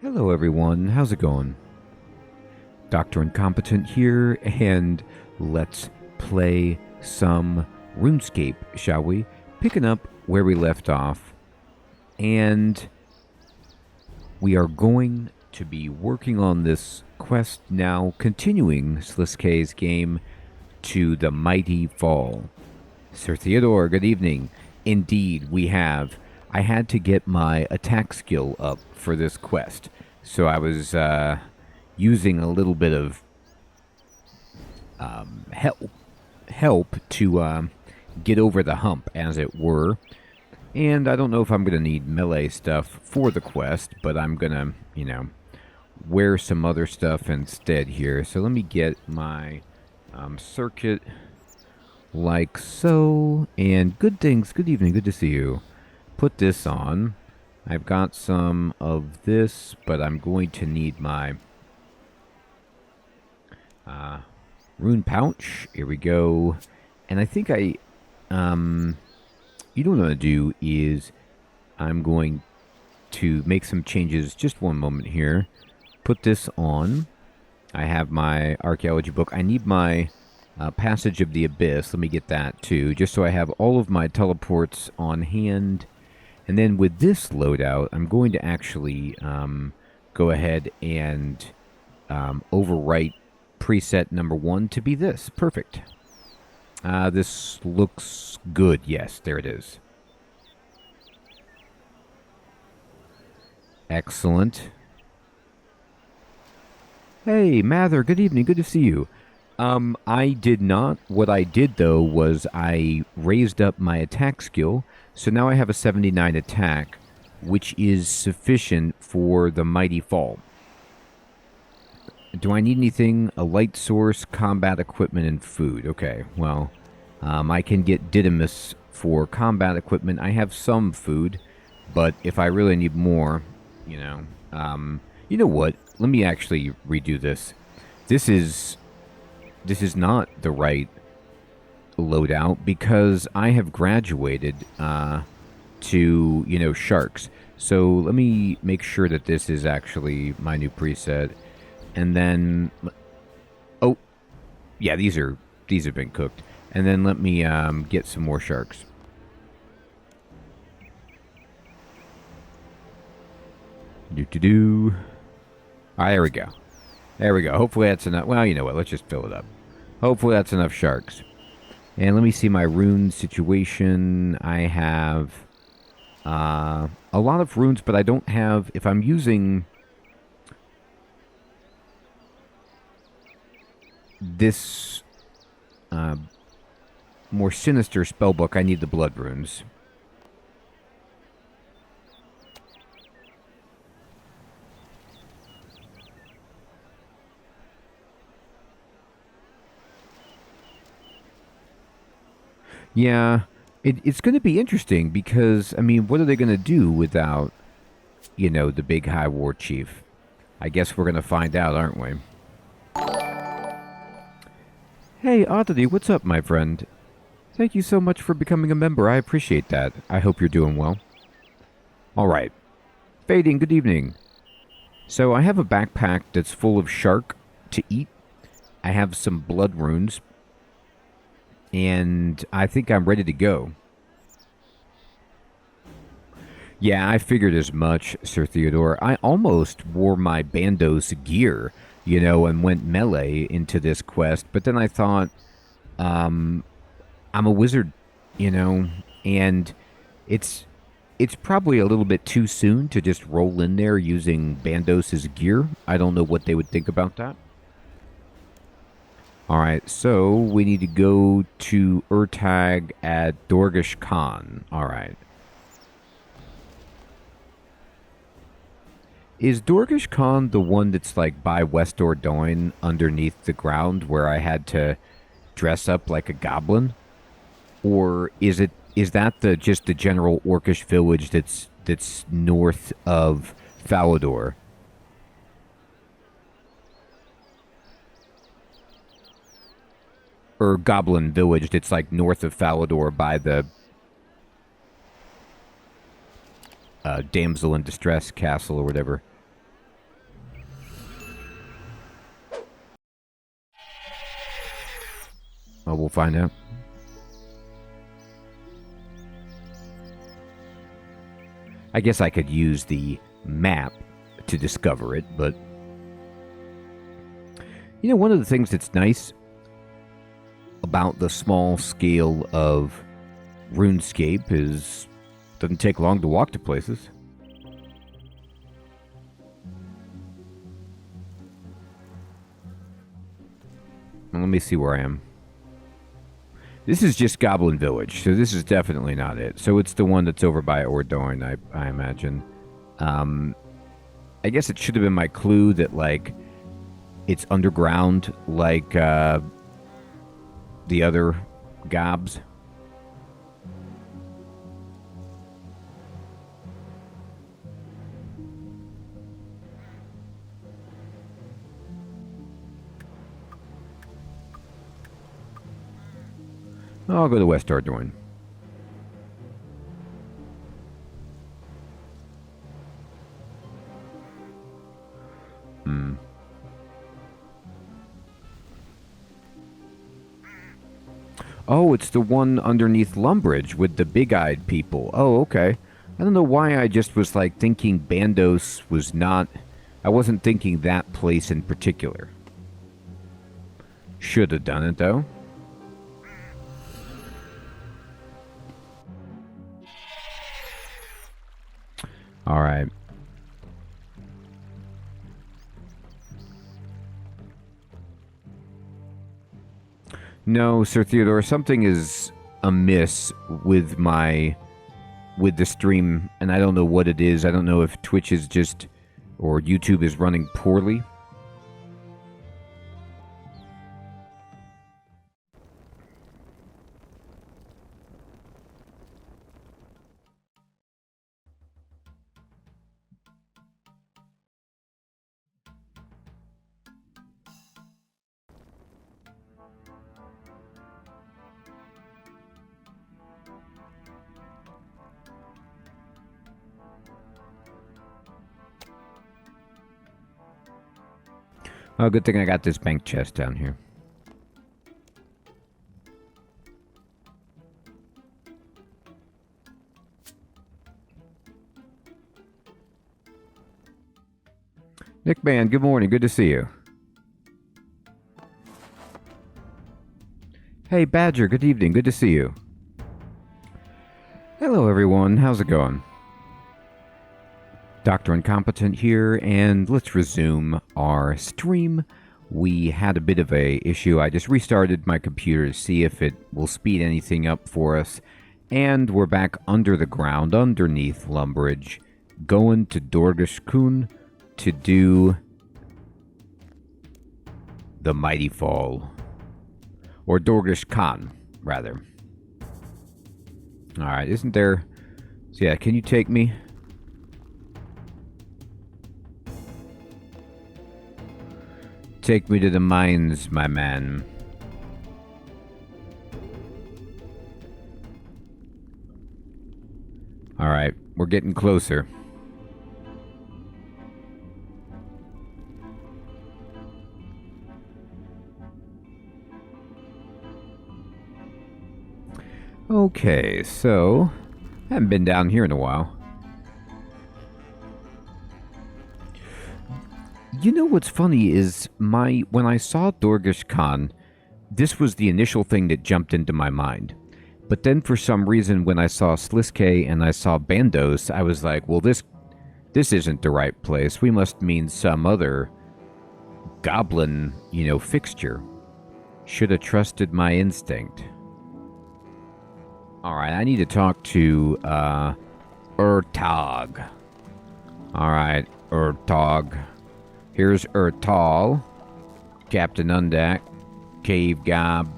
Hello everyone, how's it going? Dr. Incompetent here, and let's play some RuneScape, shall we? Picking up where we left off, and we are going to be working on this quest now, continuing Slisk's game to the Mighty Fall. Sir Theodore, good evening. Indeed, we have. I had to get my attack skill up for this quest, so I was using a little bit of help to get over the hump, as it were. And I don't know if I'm going to need melee stuff for the quest, but I'm going to, wear some other stuff instead here. So let me get my circuit like so. And good evening, good to see you. Put this on. I've got some of this, but I'm going to need my rune pouch. Here we go. And I think you know what I'm going to do is I'm going to make some changes. Just one moment here. Put this on. I have my archaeology book. I need my Passage of the Abyss. Let me get that too, just so I have all of my teleports on hand. And then with this loadout, I'm going to actually go ahead and overwrite preset number 1 to be this. Perfect. This looks good. Yes, there it is. Excellent. Hey, Mather, good evening. Good to see you. I did not. What I did, though, was I raised up my attack skill. So now I have a 79 attack, which is sufficient for the Mighty Fall. Do I need anything? A light source, combat equipment, and food. Okay, well, I can get Didymus for combat equipment. I have some food, but if I really need more, you know what? Let me actually redo this. This is not the right loadout because I have graduated to, sharks. So let me make sure that this is actually my new preset. And then, oh, yeah, these have been cooked. And then let me get some more sharks. Ah, there we go. There we go. Hopefully that's enough. Well, you know what? Let's just fill it up. Hopefully that's enough sharks. And let me see my rune situation. I have a lot of runes, but I don't have... If I'm using this more sinister spellbook, I need the blood runes. Yeah, it's going to be interesting because, I mean, what are they going to do without, the big High War Chief? I guess we're going to find out, aren't we? Hey, Oddity, what's up, my friend? Thank you so much for becoming a member. I appreciate that. I hope you're doing well. All right. Fading, good evening. So I have a backpack that's full of shark to eat. I have some blood runes. And I think I'm ready to go. Yeah, I figured as much, Sir Theodore. I almost wore my Bandos gear, and went melee into this quest. But then I thought, I'm a wizard, and it's probably a little bit too soon to just roll in there using Bandos' gear. I don't know what they would think about that. Alright, so we need to go to Urtag at Dorgish Khan. Alright. Is Dorgish Khan the one that's like by West Dordogne underneath the ground where I had to dress up like a goblin? Or is that just the general orcish village that's north of Falador? Or Goblin Village that's like north of Falador by the Damsel in Distress Castle or whatever. Well, we'll find out. I guess I could use the map to discover it, but... You know, one of the things that's nice about the small scale of RuneScape is it doesn't take long to walk to places. Well, let me see where I am. This is just Goblin Village, so this is definitely not it. So it's the one that's over by Ordoin, I imagine. I guess it should have been my clue that, like, it's underground, like the other gobs. I'll go to West Ardoin. Oh, it's the one underneath Lumbridge with the big-eyed people. Oh, okay. I don't know why I just was, like, thinking Bandos was not... I wasn't thinking that place in particular. Should have done it, though. Alright. No, Sir Theodore, something is amiss with the stream, and I don't know what it is. I don't know if Twitch is just, or YouTube is running poorly. Oh, good thing I got this bank chest down here. Nick Man, good morning. Good to see you. Hey, Badger, good evening. Good to see you. Hello, everyone. How's it going? Dr. Incompetent here, and let's resume our stream. We had a bit of a issue. I just restarted my computer to see if it will speed anything up for us. And we're back under the ground, underneath Lumbridge, going to Dorgashkun to do the Mighty Fall. Or Dorgish Khan, rather. Alright, isn't there... So yeah, can you take me? Take me to the mines, my man. Alright, we're getting closer. Okay, so... I haven't been down here in a while. You know what's funny is when I saw Dorgish Khan, this was the initial thing that jumped into my mind. But then for some reason when I saw Sliske and I saw Bandos, I was like, well, this isn't the right place. We must mean some other goblin, fixture. Should have trusted my instinct. Alright, I need to talk to, Urtog. Alright, Urtog. Here's Urtal, Captain Undak, Cave Gob.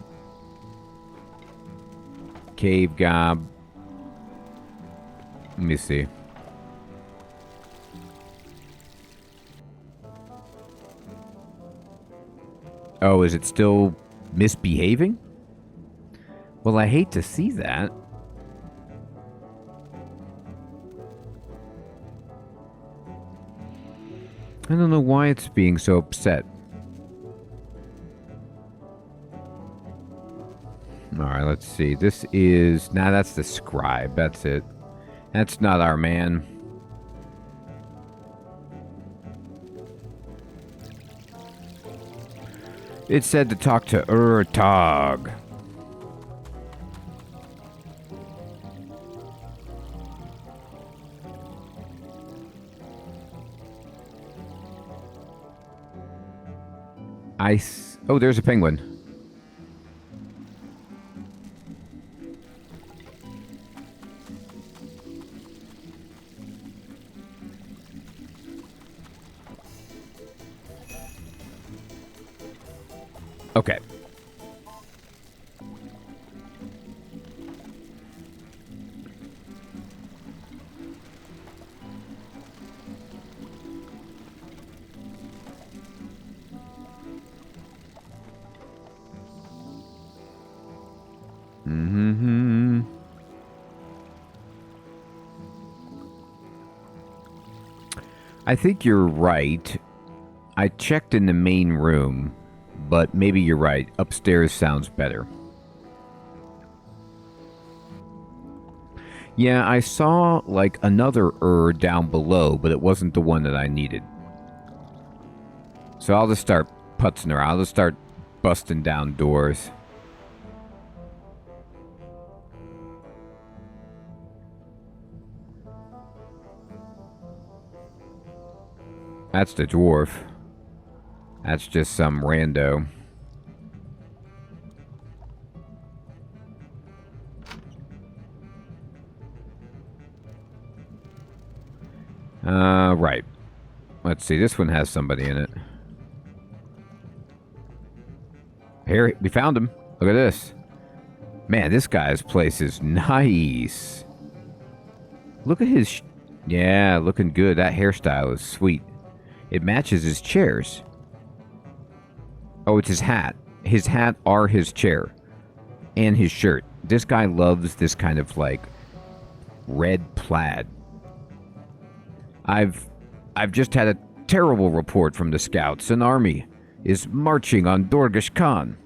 Let me see. Oh, is it still misbehaving? Well, I hate to see that. I don't know why it's being so upset. All right, let's see. This is... Nah, that's the scribe. That's it. That's not our man. It said to talk to Urtog. Oh, there's a penguin. Okay. Mm-hmm. I think you're right. I checked in the main room, but maybe you're right. Upstairs sounds better. Yeah, I saw like another down below, but it wasn't the one that I needed. So I'll just start putzing around. I'll just start busting down doors. That's the dwarf. That's just some rando. Right. Let's see. This one has somebody in it. Here, we found him. Look at this. Man, this guy's place is nice. Look at his... Yeah, looking good. That hairstyle is sweet. It matches his chairs. Oh, it's his hat. His hat are his chair. And his shirt. This guy loves this kind of, like, red plaid. I've just had a terrible report from the scouts. An army is marching on Dorgish Khan.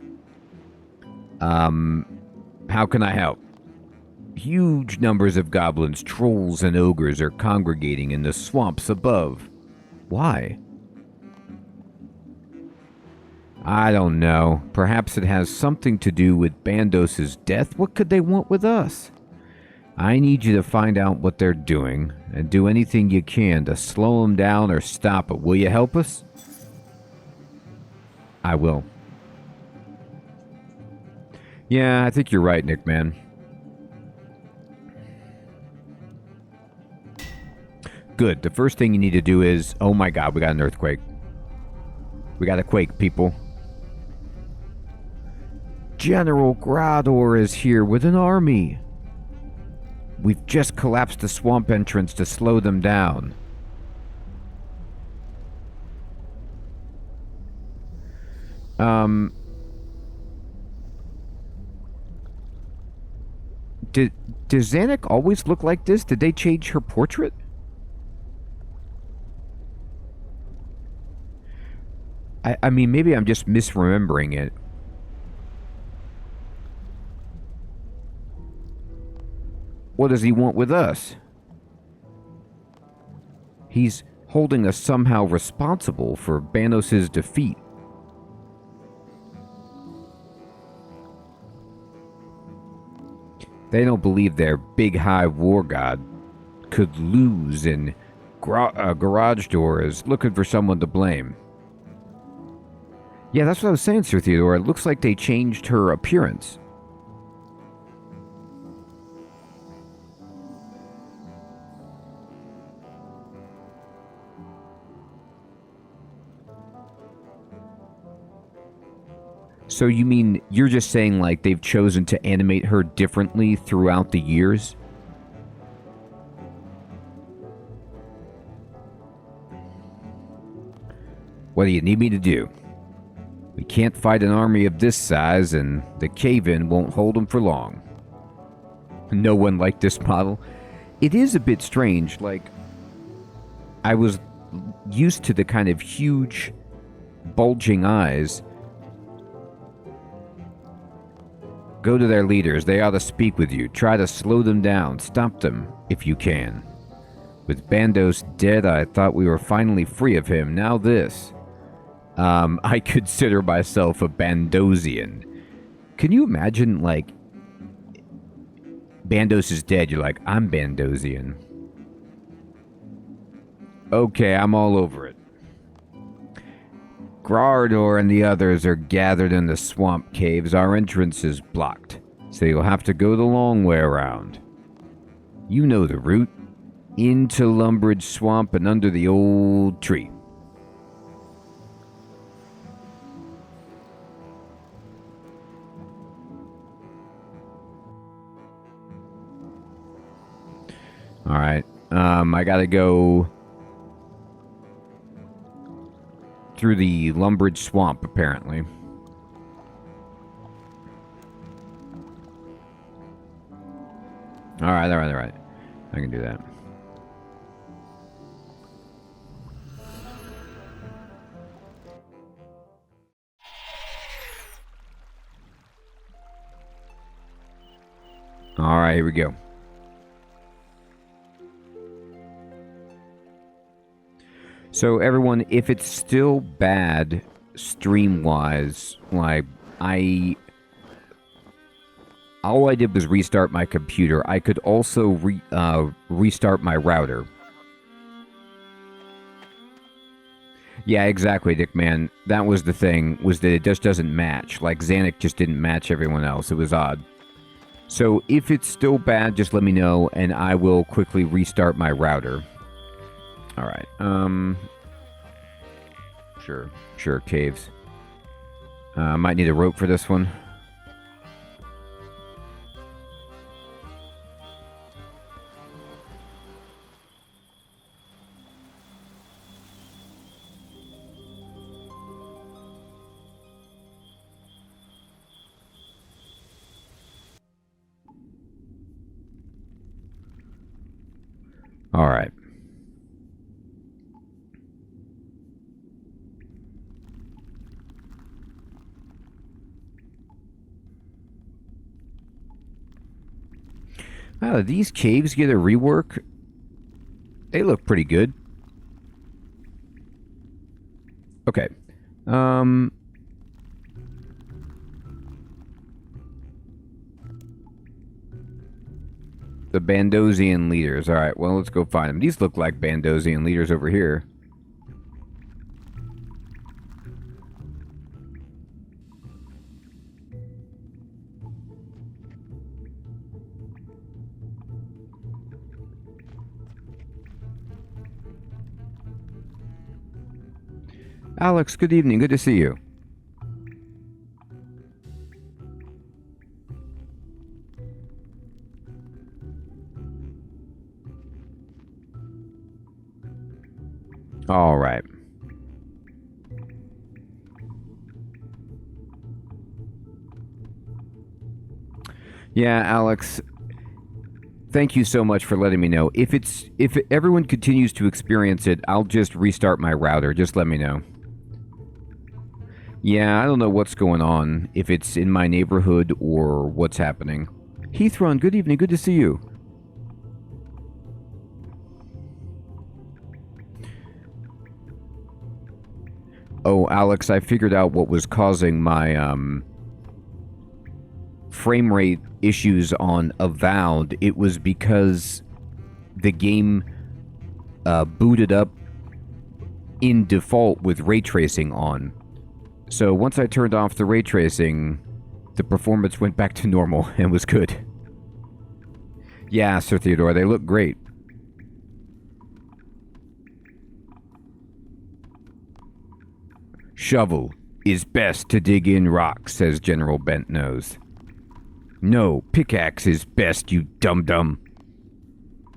How can I help? Huge numbers of goblins, trolls, and ogres are congregating in the swamps above. Why? I don't know. Perhaps it has something to do with Bandos's death. What could they want with us? I need you to find out what they're doing and do anything you can to slow them down or stop it. Will you help us? I will. Yeah, I think you're right, Nick, man. Good. The first thing you need to do is... Oh my god, we got an earthquake. We got a quake, people. General Grador is here with an army. We've just collapsed the swamp entrance to slow them down. Does Zanuck always look like this? Did they change her portrait? I mean, maybe I'm just misremembering it. What does he want with us? He's holding us somehow responsible for Banos' defeat. They don't believe their big high war god could lose, and garage door is looking for someone to blame. Yeah, that's what I was saying, Sir Theodore. It looks like they changed her appearance. So you mean you're just saying like they've chosen to animate her differently throughout the years? What do you need me to do? We can't fight an army of this size, and the cave-in won't hold them for long. No one liked this model. It is a bit strange, like... I was used to the kind of huge, bulging eyes. Go to their leaders. They ought to speak with you. Try to slow them down. Stop them, if you can. With Bandos dead, I thought we were finally free of him. Now this. I consider myself a Bandosian. Can you imagine, like, Bandos is dead. You're like, I'm Bandosian. Okay, I'm all over it. Grardor and the others are gathered in the swamp caves. Our entrance is blocked, so you'll have to go the long way around. You know the route. Into Lumbridge Swamp and under the old tree. Alright, I gotta go through the Lumbridge Swamp, apparently. Alright. I can do that. Alright, here we go. So everyone, if it's still bad stream-wise, like, all I did was restart my computer. I could also restart my router. Yeah, exactly, Dick Man. That was the thing, was that it just doesn't match. Like, Xanic just didn't match everyone else. It was odd. So if it's still bad, just let me know, and I will quickly restart my router. Alright, Sure, caves. Might need a rope for this one. Alright. Wow, these caves get a rework? They look pretty good. Okay. The Bandosian leaders. Alright, well, let's go find them. These look like Bandosian leaders over here. Alex, good evening. Good to see you. All right. Yeah, Alex. Thank you so much for letting me know. If everyone continues to experience it, I'll just restart my router. Just let me know. Yeah, I don't know what's going on, if it's in my neighborhood or what's happening. Heathrun, good evening, good to see you. Oh, Alex, I figured out what was causing my, frame rate issues on Avowed. It was because the game, booted up in default with ray tracing on. So once I turned off the ray tracing, the performance went back to normal and was good. Yeah, Sir Theodore, they look great. Shovel is best to dig in rocks, says General Bentnose. No, pickaxe is best, you dum-dum.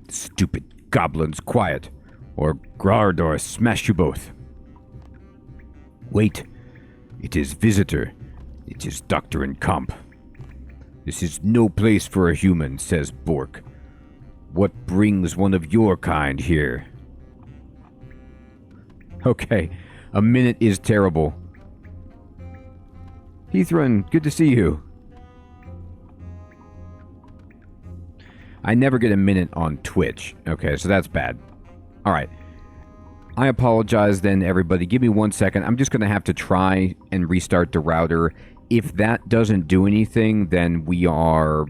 Stupid goblins, quiet, or Grardor smash you both. Wait. It is visitor. It is Dr. Incomp. This is no place for a human, says Bork. What brings one of your kind here? Okay, a minute is terrible. Heathrun, good to see you. I never get a minute on Twitch. Okay, so that's bad. All right. I apologize then, everybody. Give me 1 second. I'm just going to have to try and restart the router. If that doesn't do anything, then we are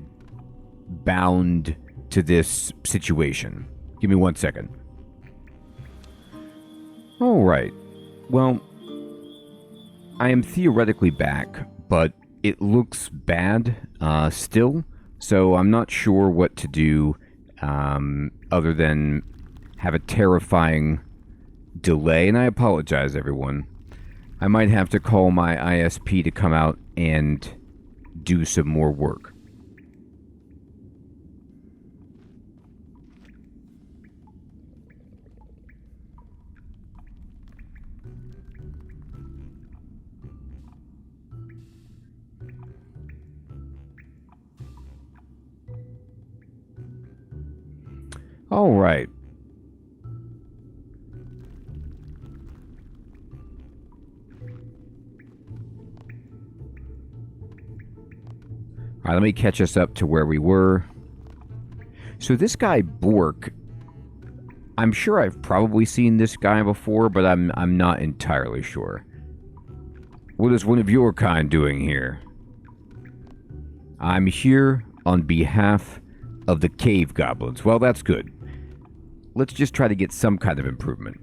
bound to this situation. Give me 1 second. All right. Well, I am theoretically back, but it looks bad still, so I'm not sure what to do other than have a terrifying delay, and I apologize, everyone. I might have to call my ISP to come out and do some more work. All right. All right, let me catch us up to where we were. So this guy Bork, I'm sure I've probably seen this guy before, but I'm not entirely sure. What is one of your kind doing here? I'm here on behalf of the cave goblins. Well, that's good. Let's just try to get some kind of improvement.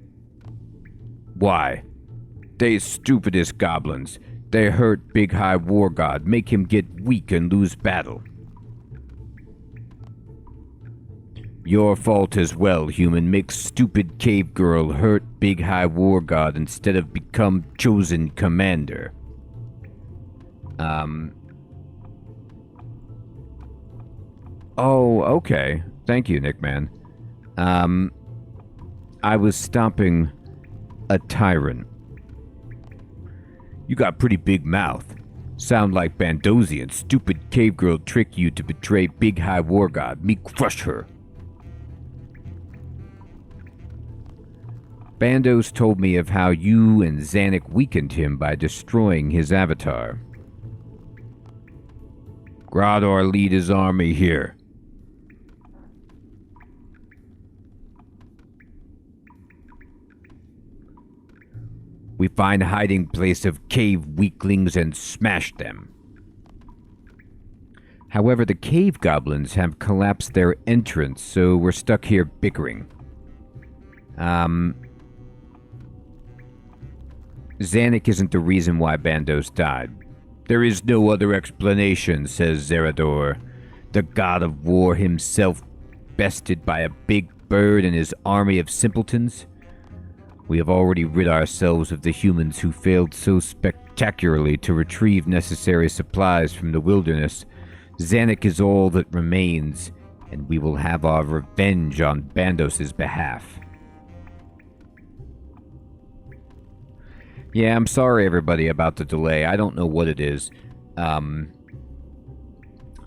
Why? They stupidest goblins. They hurt Big High War God, make him get weak and lose battle. Your fault as well, human. Make stupid cave girl hurt Big High War God instead of become chosen commander. Oh, okay. Thank you, Nickman. I was stopping a tyrant. You got pretty big mouth. Sound like Bandosian. Stupid cave girl trick you to betray Big High War God. Me crush her. Bandos told me of how you and Zanuck weakened him by destroying his avatar. Grador lead his army here. We find a hiding place of cave weaklings and smash them. However, the cave goblins have collapsed their entrance, so we're stuck here bickering. Zanuck isn't the reason why Bandos died. There is no other explanation, says Zerador, the god of war himself, bested by a big bird and his army of simpletons. We have already rid ourselves of the humans who failed so spectacularly to retrieve necessary supplies from the wilderness. Zanuck is all that remains, and we will have our revenge on Bandos' behalf. Yeah, I'm sorry, everybody, about the delay. I don't know what it is. I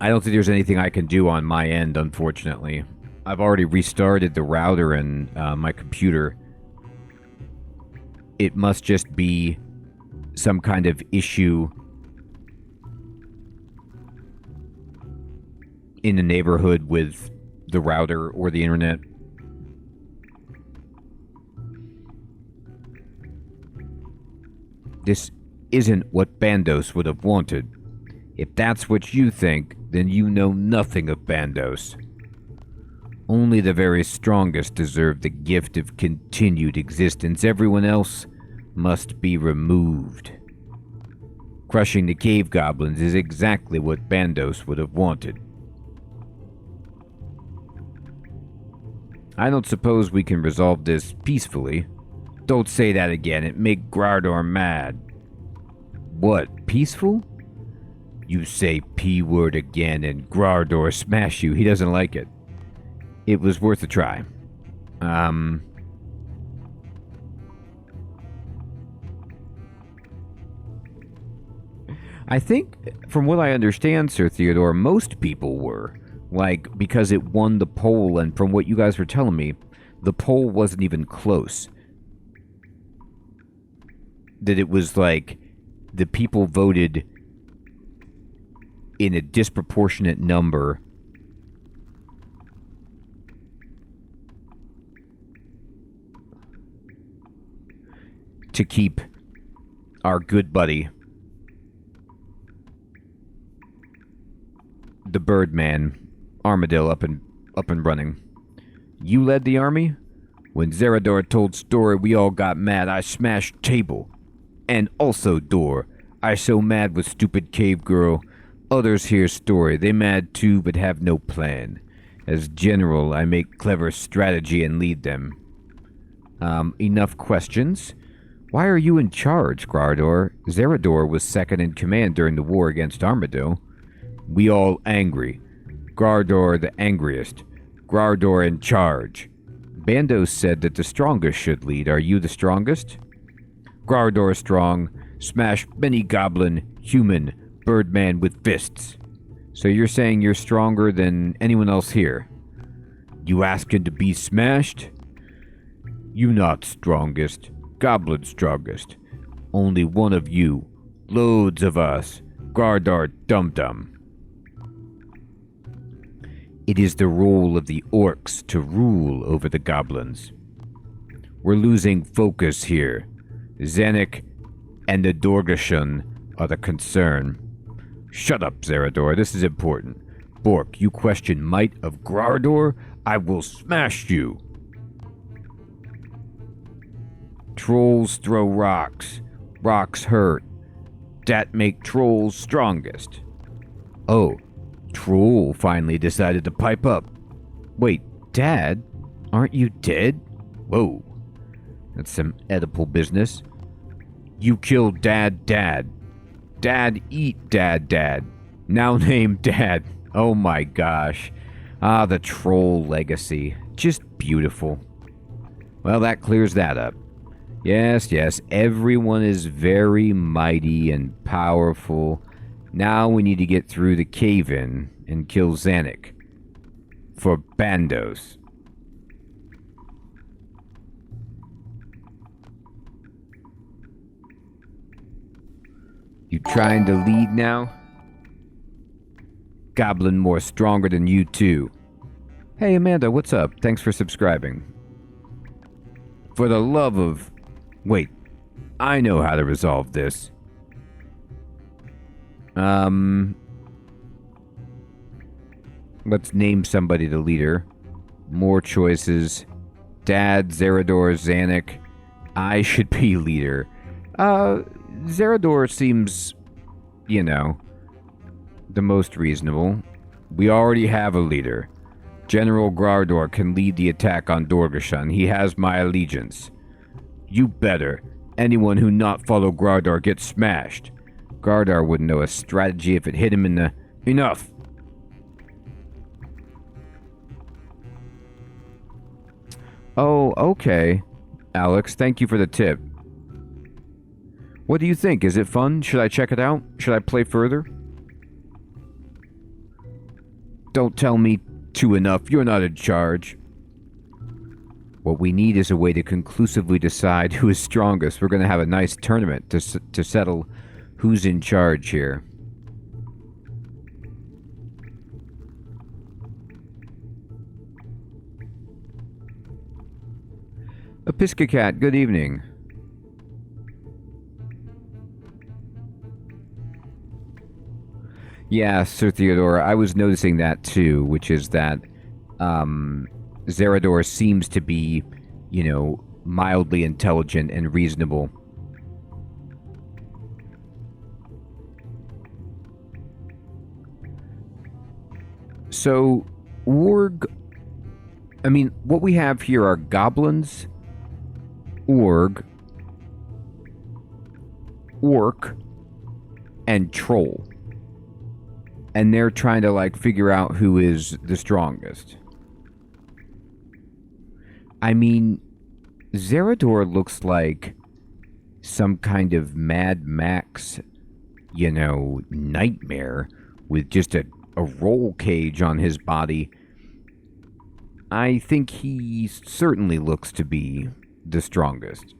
don't think there's anything I can do on my end, unfortunately. I've already restarted the router and my computer. It must just be some kind of issue in the neighborhood with the router or the internet. This isn't what Bandos would have wanted. If that's what you think, then you know nothing of Bandos. Only the very strongest deserve the gift of continued existence. Everyone else must be removed. Crushing the cave goblins is exactly what Bandos would have wanted. I don't suppose we can resolve this peacefully. Don't say that again. It make Grador mad. What, peaceful? You say P-word again and Grador smash you. He doesn't like it. It was worth a try. I think, from what I understand, Sir Theodore, most people were. Like, because it won the poll, and from what you guys were telling me, the poll wasn't even close. That it was like, the people voted in a disproportionate number to keep our good buddy, the Birdman, Armadillo, up and running. You led the army? When Zerador told story, we all got mad. I smashed table. And also door. I so mad with stupid cave girl. Others hear story. They mad too, but have no plan. As general, I make clever strategy and lead them. Enough questions. Why are you in charge, Grardor? Zerador was second in command during the war against Armadillo. We all angry. Grardor the angriest. Grardor in charge. Bando said that the strongest should lead. Are you the strongest? Grardor strong. Smash many goblin, human, birdman with fists. So you're saying you're stronger than anyone else here? You asking to be smashed? You not strongest. Goblin strongest. Only one of you. Loads of us. Grardor dum-dum. It is the role of the orcs to rule over the goblins. We're losing focus here. Zanuck and the Dorgashun are the concern. Shut up, Zerador. This is important. Bork, you question might of Grardor? I will smash you. Trolls throw rocks. Rocks hurt. Dat make trolls strongest. Oh, Troll finally decided to pipe up. Wait, Dad? Aren't you dead? Whoa. That's some Oedipal business. You killed Dad. Dad eat Dad. Now named Dad. Oh my gosh. Ah, the troll legacy. Just beautiful. Well, that clears that up. Yes, everyone is very mighty and powerful. Now we need to get through the cave-in and kill Zanuck. For Bandos. You trying to lead now? Goblin more stronger than you too. Hey Amanda, what's up? Thanks for subscribing. For the love of... Wait, I know how to resolve this. Let's name somebody the leader. More choices. Dad, Zerador, Zanuck. I should be leader. Zerador seems, the most reasonable. We already have a leader. General Grardor can lead the attack on Dorgashun. He has my allegiance. You better. Anyone who not follow Grardor gets smashed. Grardor wouldn't know a strategy if it hit him in the... Enough! Oh, okay. Alex, thank you for the tip. What do you think? Is it fun? Should I check it out? Should I play further? Don't tell me to enough. You're not in charge. What we need is a way to conclusively decide who is strongest. We're going to have a nice tournament to settle who's in charge here. Episcocat, good evening. Yeah, Sir Theodore, I was noticing that too, which is that Zerador seems to be, mildly intelligent and reasonable. So, what we have here are goblins, orc, and troll. And they're trying to, figure out who is the strongest. Zerador looks like some kind of Mad Max, nightmare with just a roll cage on his body. I think he certainly looks to be the strongest.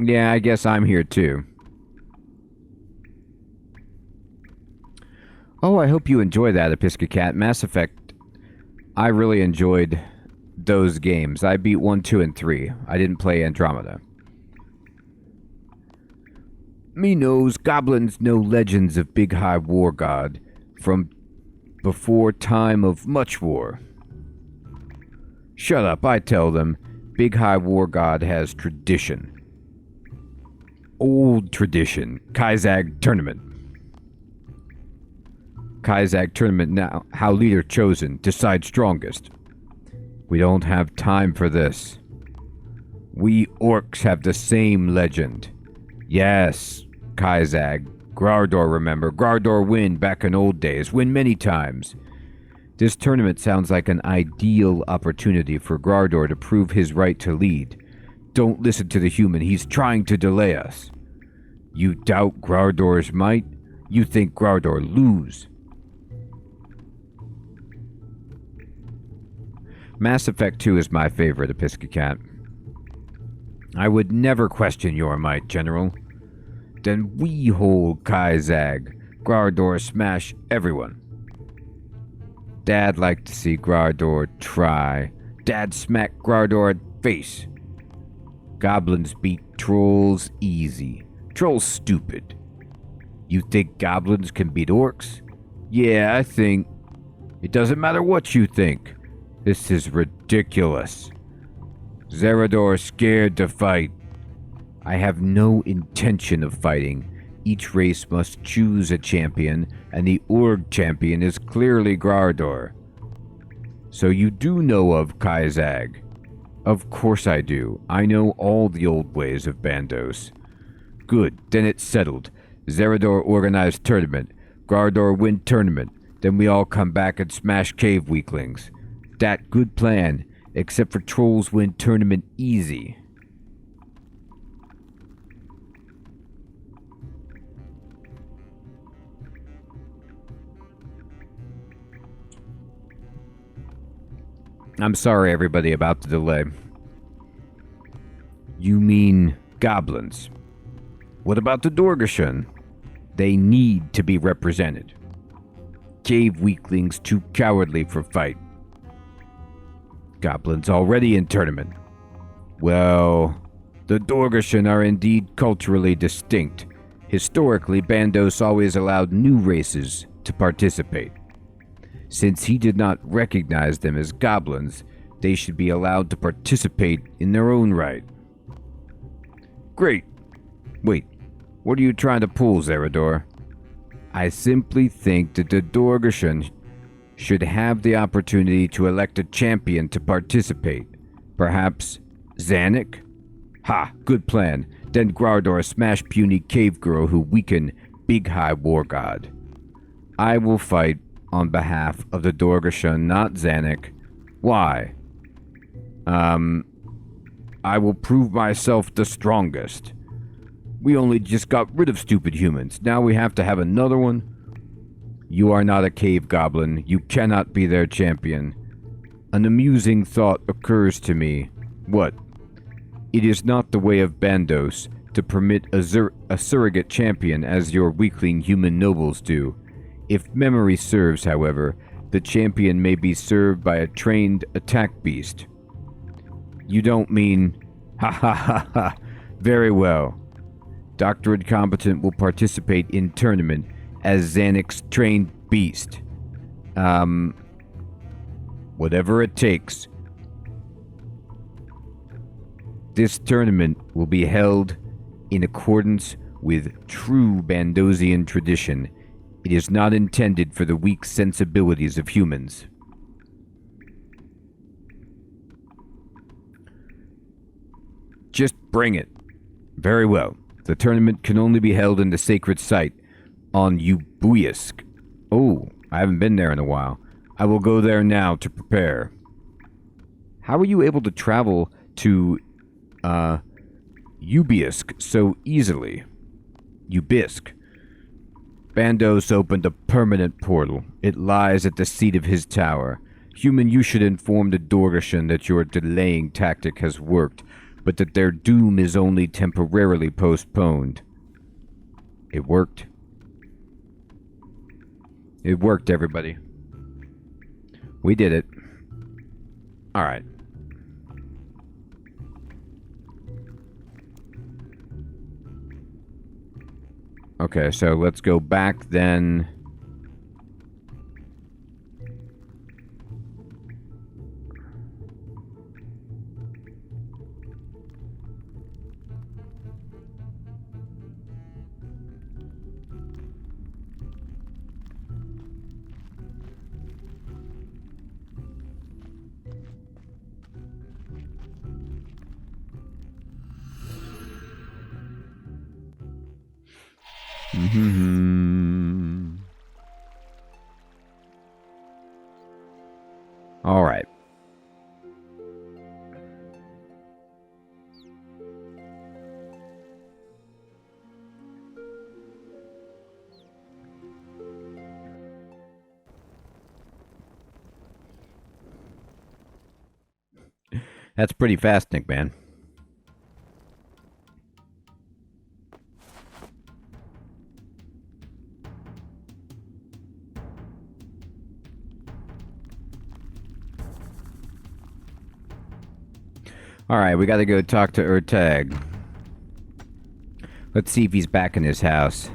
Yeah, I guess I'm here too. Oh, I hope you enjoy that, Episcocat. Mass Effect, I really enjoyed those games. I beat 1, 2, and 3. I didn't play Andromeda. Me knows goblins know legends of Big High War God from before time of much war. Shut up, I tell them. Big High War God has tradition. Old tradition. Kaizag tournament. Kaizag tournament now. How leader chosen. Decide strongest. We don't have time for this. We orcs have the same legend. Yes, Kaizag. Grardor, remember. Grardor win back in old days. Win many times. This tournament sounds like an ideal opportunity for Grardor to prove his right to lead. Don't listen to the human. He's trying to delay us. You doubt Grardor's might? You think Grardor lose? Mass Effect 2 is my favorite, Episcocat. I would never question your might, General. Then we hold Kaizag. Grardor smash everyone. Dad liked to see Grardor try. Dad smack Grardor face. Goblins beat trolls easy. Trolls stupid. You think goblins can beat orcs? Yeah, I think. It doesn't matter what you think. This is ridiculous. Zerador scared to fight. I have no intention of fighting. Each race must choose a champion, and the Org champion is clearly Grardor. So you do know of Kaizag? Of course I do. I know all the old ways of Bandos. Good, then it's settled. Zerador organized tournament. Grardor win tournament. Then we all come back and smash cave weaklings. That good plan, except for trolls win tournament easy. I'm sorry, everybody, about the delay. You mean goblins? What about the Dorgashan? They need to be represented. Cave weaklings too cowardly for fight. Goblins already in tournament. Well, the Dorgashan are indeed culturally distinct. Historically, Bandos always allowed new races to participate. Since he did not recognize them as goblins, they should be allowed to participate in their own right. Great. Wait, what are you trying to pull, Zerador? I simply think that the Dorgashan should have the opportunity to elect a champion to participate. Perhaps Zanuck? Ha, good plan. Then Grardor smash puny cave girl who weaken Big High War God. I will fight on behalf of the Dorgashan, not Zanuck. Why? I will prove myself the strongest. We only just got rid of stupid humans. Now we have to have another one? You are not a cave goblin. You cannot be their champion. An amusing thought occurs to me. What? It is not the way of Bandos to permit a surrogate champion as your weakling human nobles do. If memory serves, however, the champion may be served by a trained attack beast. You don't mean... Ha ha ha ha. Very well. Dr. Incompetent will participate in tournament as Zanuck's trained beast. Whatever it takes. This tournament will be held in accordance with true Bandosian tradition. It is not intended for the weak sensibilities of humans. Just bring it. Very well. The tournament can only be held in the sacred site on Ubuisk. Oh, I haven't been there in a while. I will go there now to prepare. How are you able to travel to, Ubisk so easily? Ubisk. Bandos opened a permanent portal. It lies at the seat of his tower. Human, you should inform the Dorgashan that your delaying tactic has worked, but that their doom is only temporarily postponed. It worked. It worked, everybody. We did it. Alright. Okay, so let's go back then. All right. That's pretty fast, Nick, man. Alright, we gotta go talk to Urtag. Let's see if he's back in his house.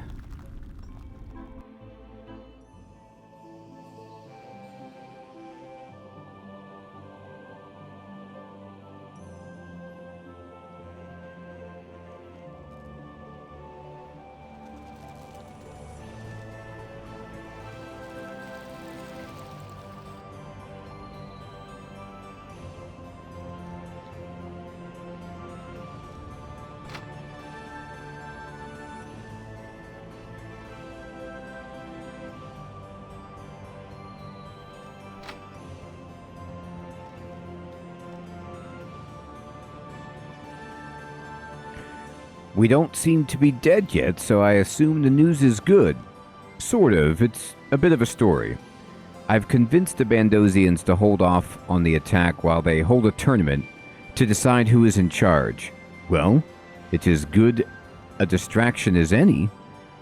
We don't seem to be dead yet, so I assume the news is good. Sort of. It's a bit of a story. I've convinced the Bandosians to hold off on the attack while they hold a tournament to decide who is in charge. Well, it's as good a distraction as any.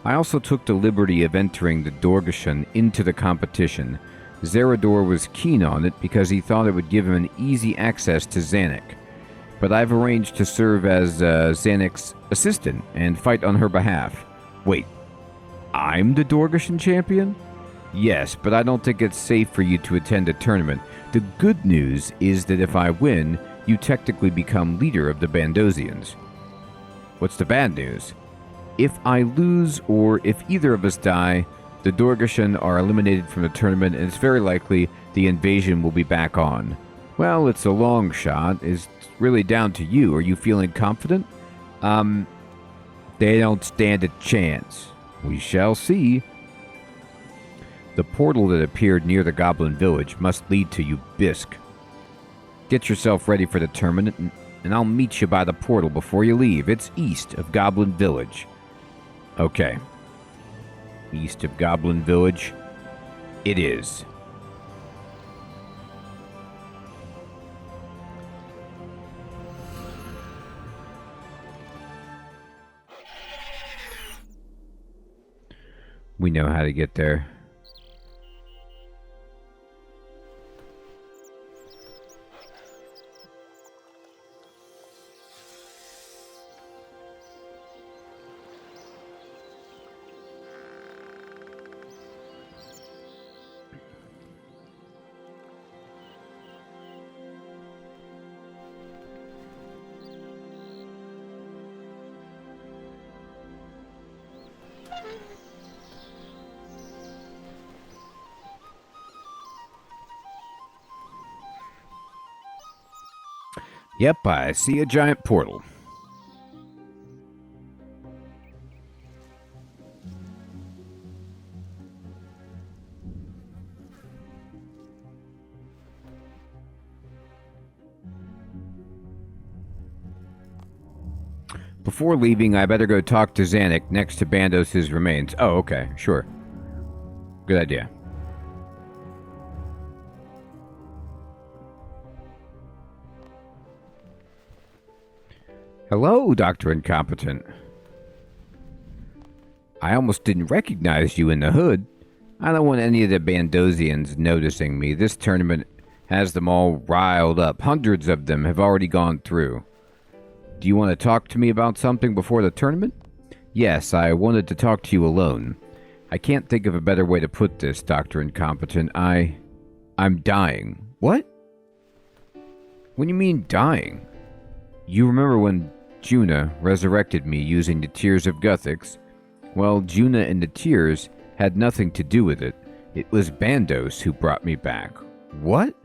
I also took the liberty of entering the Dorgashan into the competition. Zerador was keen on it because he thought it would give him an easy access to Zanuck. But I've arranged to serve as Zanuck's assistant and fight on her behalf. Wait, I'm the Dorgashan champion? Yes, but I don't think it's safe for you to attend a tournament. The good news is that if I win, you technically become leader of the Bandosians. What's the bad news? If I lose, or if either of us die, the Dorgashan are eliminated from the tournament, and it's very likely the invasion will be back on. Well, it's a long shot. It's really down to you. Are you feeling confident? They don't stand a chance. We shall see. The portal that appeared near the Goblin Village must lead to Ubisk. Get yourself ready for the tournament, and I'll meet you by the portal before you leave. It's east of Goblin Village. Okay. East of Goblin Village. It is. We know how to get there. Yep, I see a giant portal. Before leaving, I better go talk to Zanuck next to Bandos' remains. Oh, okay, sure. Good idea. Hello, Dr. Incompetent. I almost didn't recognize you in the hood. I don't want any of the Bandosians noticing me. This tournament has them all riled up. Hundreds of them have already gone through. Do you want to talk to me about something before the tournament? Yes, I wanted to talk to you alone. I can't think of a better way to put this, Dr. Incompetent. I'm dying. What? What do you mean, dying? You remember when Juna resurrected me using the Tears of Guthix? Well, Juna and the Tears had nothing to do with it. It was Bandos who brought me back. What?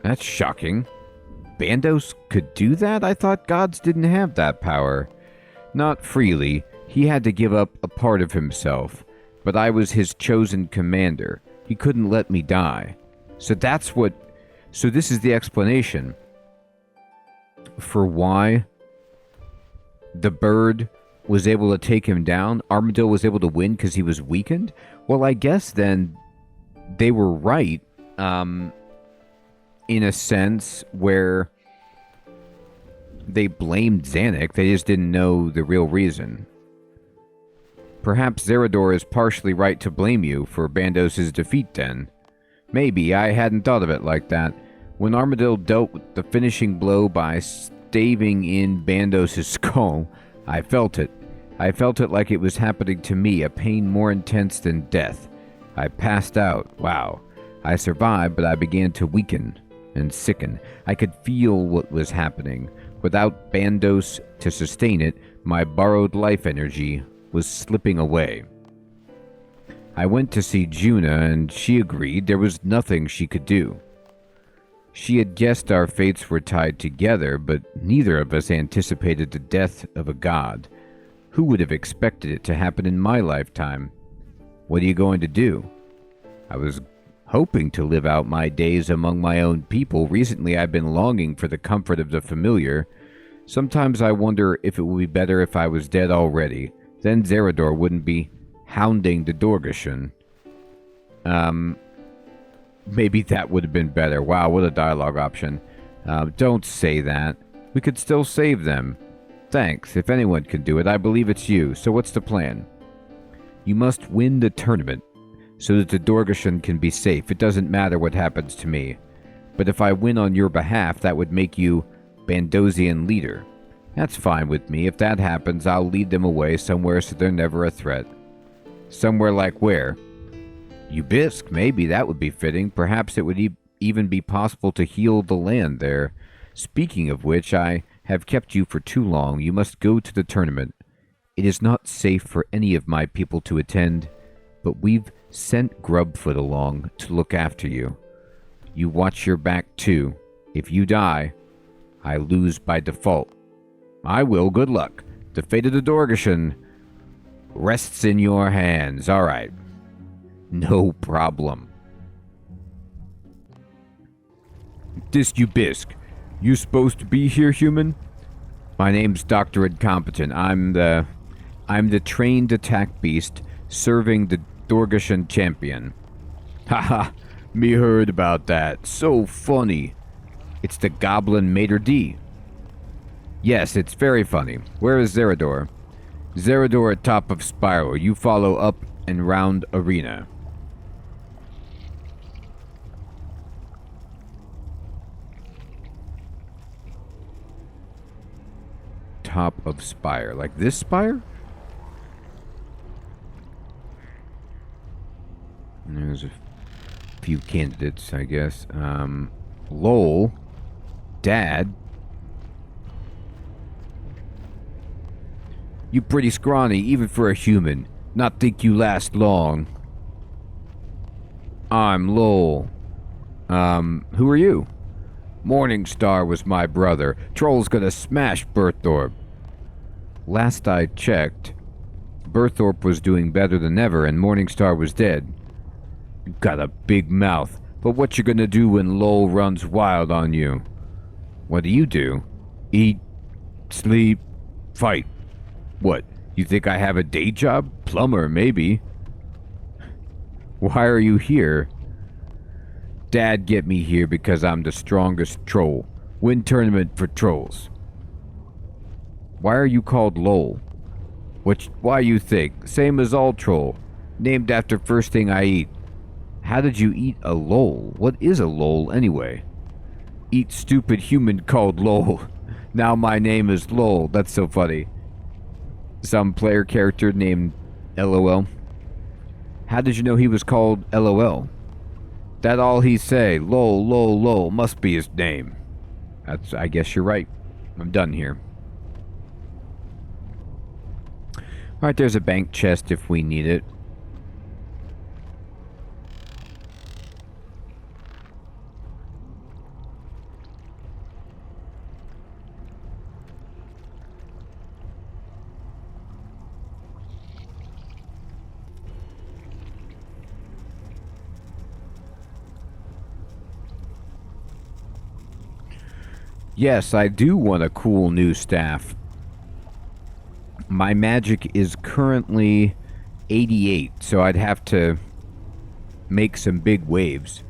That's shocking. Bandos could do that? I thought gods didn't have that power. Not freely. He had to give up a part of himself. But I was his chosen commander. He couldn't let me die. So this is the explanation for why the bird was able to take him down. Armadillo was able to win because he was weakened? Well, I guess then they were right, in a sense where they blamed Zanuck. They just didn't know the real reason. Perhaps Zerador is partially right to blame you for Bandos' defeat then. Maybe. I hadn't thought of it like that. When Armadillo dealt with the finishing blow by staving in Bandos' skull, I felt it. I felt it like it was happening to me, a pain more intense than death. I passed out. Wow. I survived, but I began to weaken and sicken. I could feel what was happening. Without Bandos to sustain it, my borrowed life energy was slipping away. I went to see Juna, and she agreed there was nothing she could do. She had guessed our fates were tied together, but neither of us anticipated the death of a god. Who would have expected it to happen in my lifetime? What are you going to do? I was hoping to live out my days among my own people. Recently, I've been longing for the comfort of the familiar. Sometimes I wonder if it would be better if I was dead already. Then Zerador wouldn't be hounding the Dorgashan. Maybe that would have been better. Wow, what a dialogue option. Don't say that. We could still save them. Thanks. If anyone can do it, I believe it's you. So what's the plan? You must win the tournament so that the Dorgashan can be safe. It doesn't matter what happens to me. But if I win on your behalf, that would make you Bandosian leader. That's fine with me. If that happens, I'll lead them away somewhere so they're never a threat. Somewhere like where? Ubisk, maybe that would be fitting. Perhaps it would even be possible to heal the land there. Speaking of which, I have kept you for too long. You must go to the tournament. It is not safe for any of my people to attend, but we've sent Grubfoot along to look after you. You watch your back too. If you die, I lose by default. I will. Good luck. The fate of the Dorgashan rests in your hands. All right. No problem. This Ubisk. You supposed to be here, human? My name's Dr. Incompetent. I'm the trained attack beast serving the Dorgashan champion. Haha, me heard about that. So funny. It's the goblin Mater D. Yes, it's very funny. Where is Zerador? Zerador at top of spiral. You follow up and round arena. Top of spire. Like this spire? There's a few candidates, I guess. Lowell. Dad. You pretty scrawny, even for a human. Not think you last long. I'm Lowell. Who are you? Morningstar was my brother. Troll's gonna smash Berthorpe. Last I checked, Berthorpe was doing better than ever and Morningstar was dead. You got a big mouth, but what you gonna do when Lowell runs wild on you? What do you do? Eat, sleep, fight. What, you think I have a day job? Plumber, maybe. Why are you here? Dad get me here because I'm the strongest troll. Win tournament for trolls. Why are you called Lowell? Why you think? Same as all troll. Named after first thing I eat. How did you eat a Lowell? What is a Lowell anyway? Eat stupid human called Lowell. Now my name is Lowell. That's so funny. Some player character named LOL. How did you know he was called LOL? That all he say, lol, lol, lol, must be his name. I guess you're right. I'm done here. Alright, there's a bank chest if we need it. Yes, I do want a cool new staff. My magic is currently 88, so I'd have to make some big waves.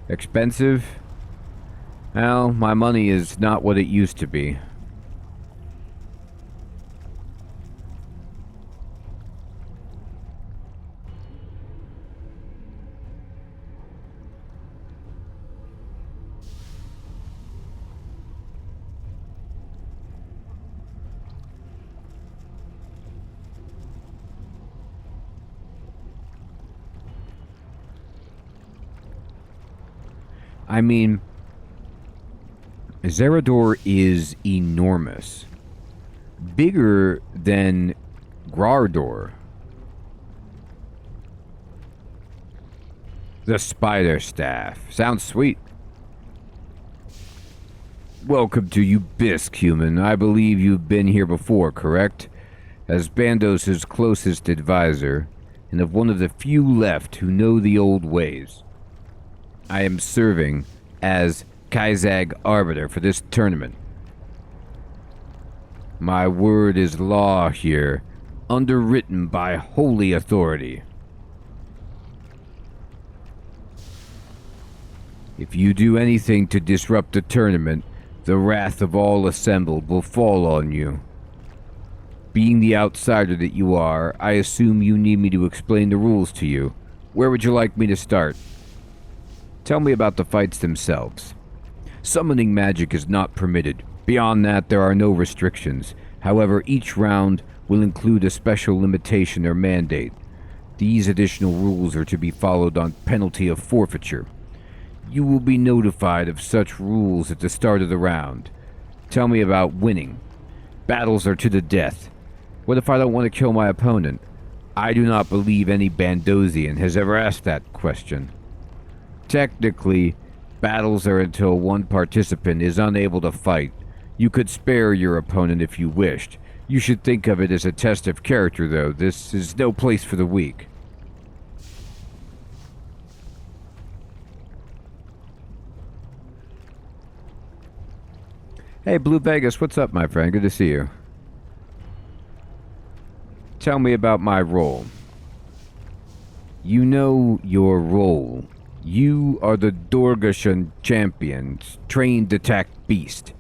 Expensive? Well, my money is not what it used to be. I mean, Zerador is enormous. Bigger than Grardor. The Spider Staff. Sounds sweet. Welcome to Ubisk, human. I believe you've been here before, correct? As Bandos' closest advisor, and of one of the few left who know the old ways. I am serving as Kaizag Arbiter for this tournament. My word is law here, underwritten by holy authority. If you do anything to disrupt the tournament, the wrath of all assembled will fall on you. Being the outsider that you are, I assume you need me to explain the rules to you. Where would you like me to start? Tell me about the fights themselves. Summoning magic is not permitted. Beyond that, there are no restrictions. However, each round will include a special limitation or mandate. These additional rules are to be followed on penalty of forfeiture. You will be notified of such rules at the start of the round. Tell me about winning. Battles are to the death. What if I don't want to kill my opponent? I do not believe any Bandosian has ever asked that question. Technically, battles are until one participant is unable to fight. You could spare your opponent if you wished. You should think of it as a test of character, though. This is no place for the weak. Hey, Blue Vegas, what's up, my friend? Good to see you. Tell me about my role. You know your role. You are the Dorgashan champion, trained to attack beast.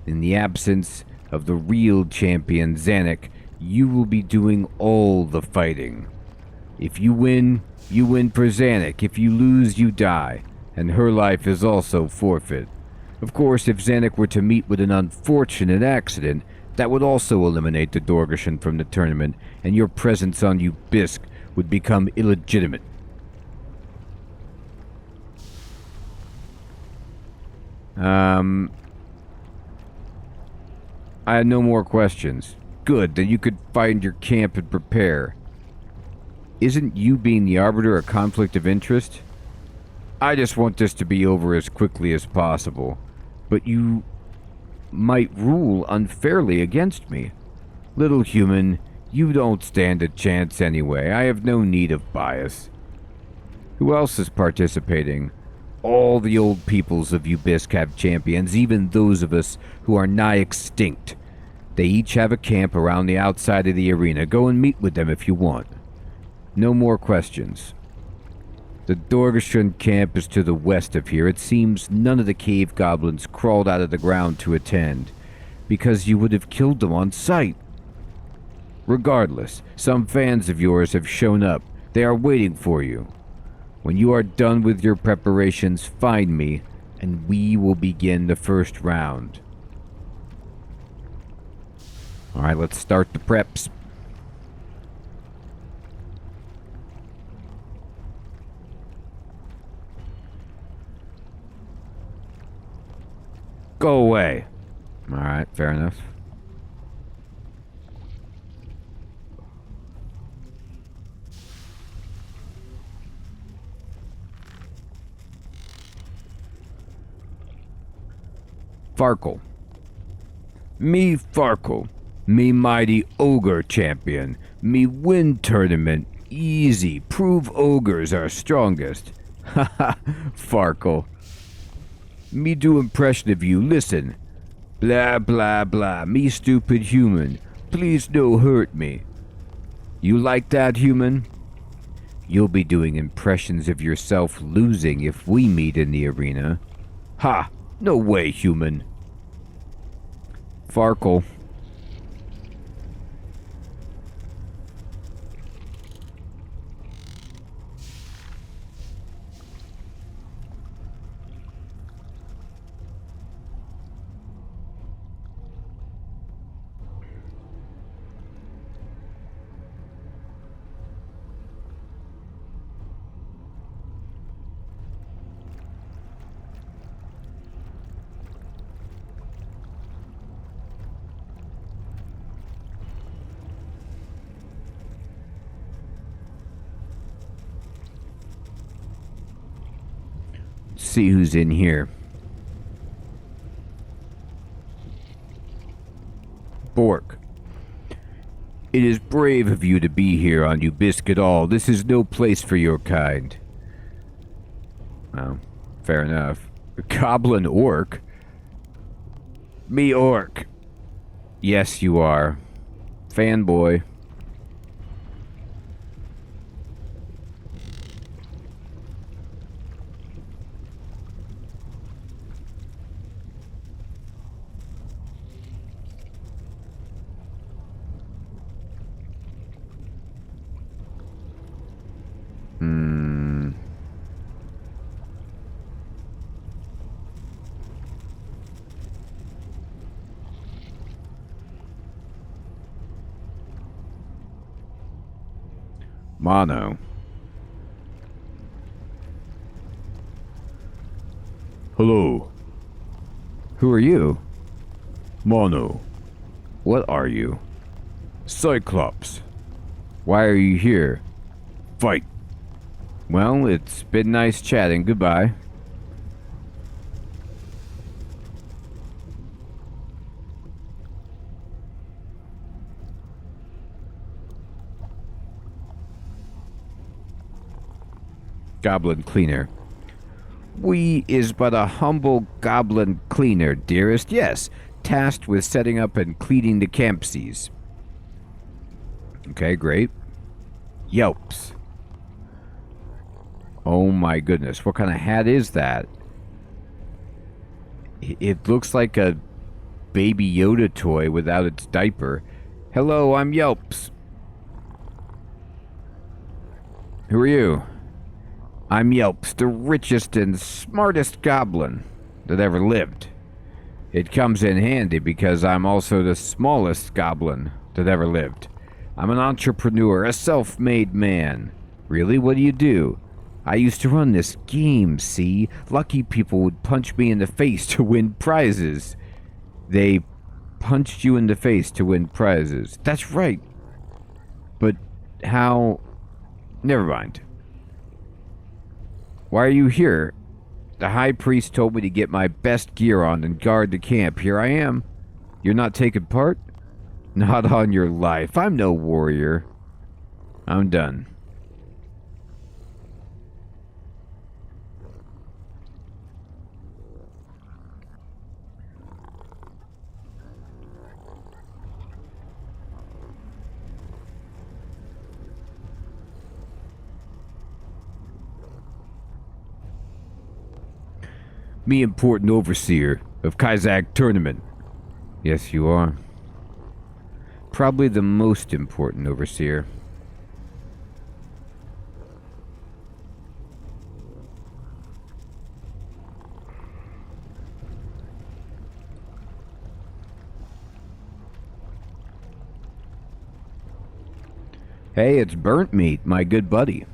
In the absence of the real champion, Zanuck, you will be doing all the fighting. If you win for Zanuck. If you lose, you die, and her life is also forfeit. Of course, if Zanuck were to meet with an unfortunate accident, that would also eliminate the Dorgashan from the tournament, and your presence on Ubisk would become illegitimate. I had no more questions. Good, then you could find your camp and prepare. Isn't you being the Arbiter a conflict of interest? I just want this to be over as quickly as possible. But you might rule unfairly against me. Little human, you don't stand a chance anyway. I have no need of bias. Who else is participating? All the old peoples of Ubisk have champions, even those of us who are nigh extinct. They each have a camp around the outside of the arena. Go and meet with them if you want. No more questions. The Dorgashan camp is to the west of here. It seems none of the cave goblins crawled out of the ground to attend, because you would have killed them on sight. Regardless, some fans of yours have shown up. They are waiting for you. When you are done with your preparations, find me, and we will begin the first round. All right, let's start the preps. Go away. All right, fair enough. Farkle. Me Farkle. Me mighty ogre champion. Me win tournament. Easy. Prove ogres are strongest. Haha, Farkle. Me do impression of you. Listen. Blah, blah, blah. Me stupid human. Please no hurt me. You like that, human? You'll be doing impressions of yourself losing if we meet in the arena. Ha! No way, human. Farkle. See who's in here. Bork. It is brave of you to be here on Ubiscuit All. This is no place for your kind. Well, fair enough. Goblin orc? Me orc. Yes, you are. Fanboy. Mono. Hello. Who are you? Mono. What are you? Cyclops. Why are you here? Fight. Well, it's been nice chatting. Goodbye. Goblin cleaner. We is but a humble goblin cleaner, dearest. Yes, tasked with setting up and cleaning the campsies. Okay, great. Yelps. Oh my goodness, what kind of hat is that? It looks like a Baby Yoda toy without its diaper. Hello, I'm Yelps. Who are you? I'm Yelps, the richest and smartest goblin that ever lived. It comes in handy because I'm also the smallest goblin that ever lived. I'm an entrepreneur, a self-made man. Really? What do you do? I used to run this game, see? Lucky people would punch me in the face to win prizes. They punched you in the face to win prizes. That's right. But how... Never mind. Why are you here? The high priest told me to get my best gear on and guard the camp. Here I am. You're not taking part? Not on your life. I'm no warrior. I'm done. Me important overseer of Kazakh tournament. Yes, you are. Probably the most important overseer. Hey, it's Burnt Meat, my good buddy.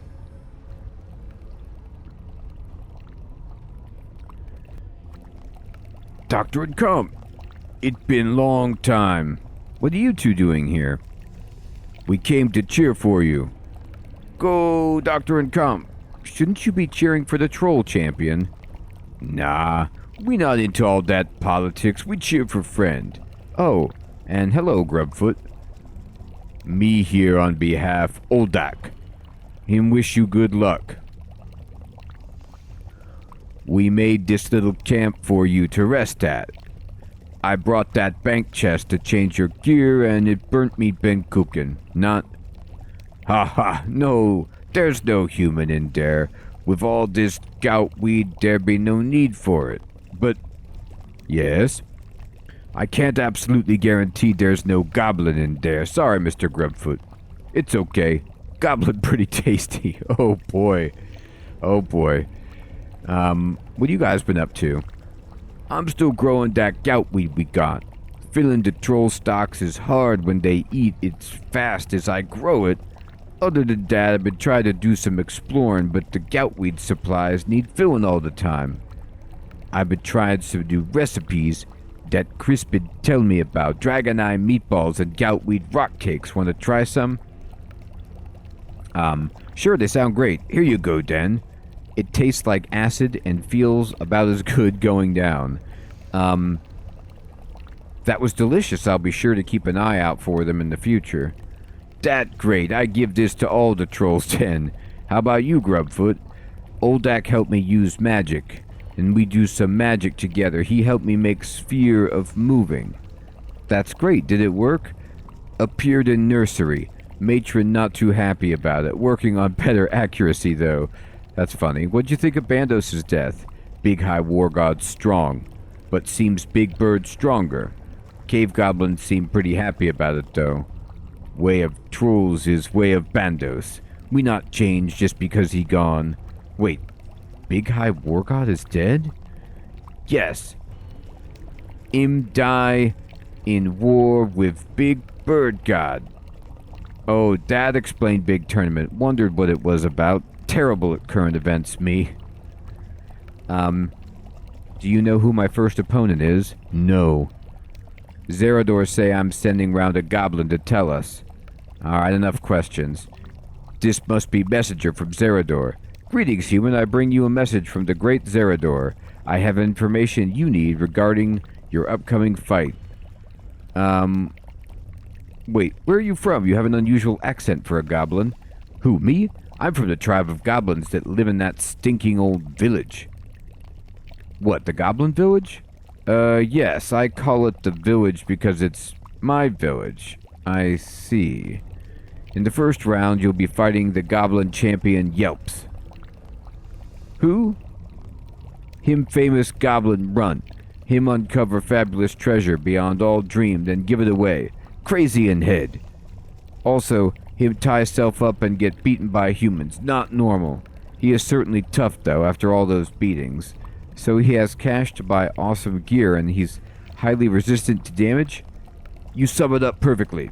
Doctor and Comp, it's been long time. What are you two doing here? We came to cheer for you. Go, Doctor and Comp. Shouldn't you be cheering for the troll champion? Nah, we not into all that politics. We cheer for friend. Oh, and hello, Grubfoot. Me here on behalf Oldak. Him wish you good luck. We made this little camp for you to rest at. I brought that bank chest to change your gear and it burnt me been cooking. Not... Ha, no, there's no human in there. With all this gout weed, there be no need for it. But... Yes? I can't absolutely guarantee there's no goblin in there. Sorry, Mr. Grubfoot. It's okay. Goblin pretty tasty. Oh boy. Oh boy. What you guys been up to? I'm still growing that gout weed we got. Filling the troll stocks is hard when they eat as fast as I grow it. Other than that, I've been trying to do some exploring, but the gout weed supplies need filling all the time. I've been trying some new recipes that Chris been telling me about. Dragon Eye meatballs and gout weed rock cakes. Want to try some? Sure, they sound great. Here you go, Den. It tastes like acid and feels about as good going down. That was delicious. I'll be sure to keep an eye out for them in the future. That great. I give this to all the trolls 10. How about you, Grubfoot? Oldak helped me use magic, and we do some magic together. He helped me make sphere of moving. That's great. Did it work? Appeared in nursery. Matron not too happy about it. Working on better accuracy, though. That's funny. What'd you think of Bandos' death? Big High War God strong, but seems Big Bird stronger. Cave Goblins seem pretty happy about it, though. Way of trolls is way of Bandos. We not change just because he gone. Wait, Big High War God is dead? Yes. Him die in war with Big Bird God. Oh, that explained Big Tournament. Wondered what it was about. Terrible at current events, me. Do you know who my first opponent is? No. Zerador say I'm sending round a goblin to tell us. Alright, enough questions. This must be messenger from Zerador. Greetings, human. I bring you a message from the great Zerador. I have information you need regarding your upcoming fight. Wait, where are you from? You have an unusual accent for a goblin. Who, me? I'm from the tribe of goblins that live in that stinking old village. What, the Goblin Village? Yes, I call it the village because it's my village. I see. In the first round, you'll be fighting the Goblin Champion Yelps. Who? Him famous Goblin Run. Him uncover fabulous treasure beyond all dream, then give it away. Crazy in head. Also, him tie self up and get beaten by humans. Not normal. He is certainly tough, though, after all those beatings. So he has cash to buy awesome gear, and he's highly resistant to damage? You sum it up perfectly.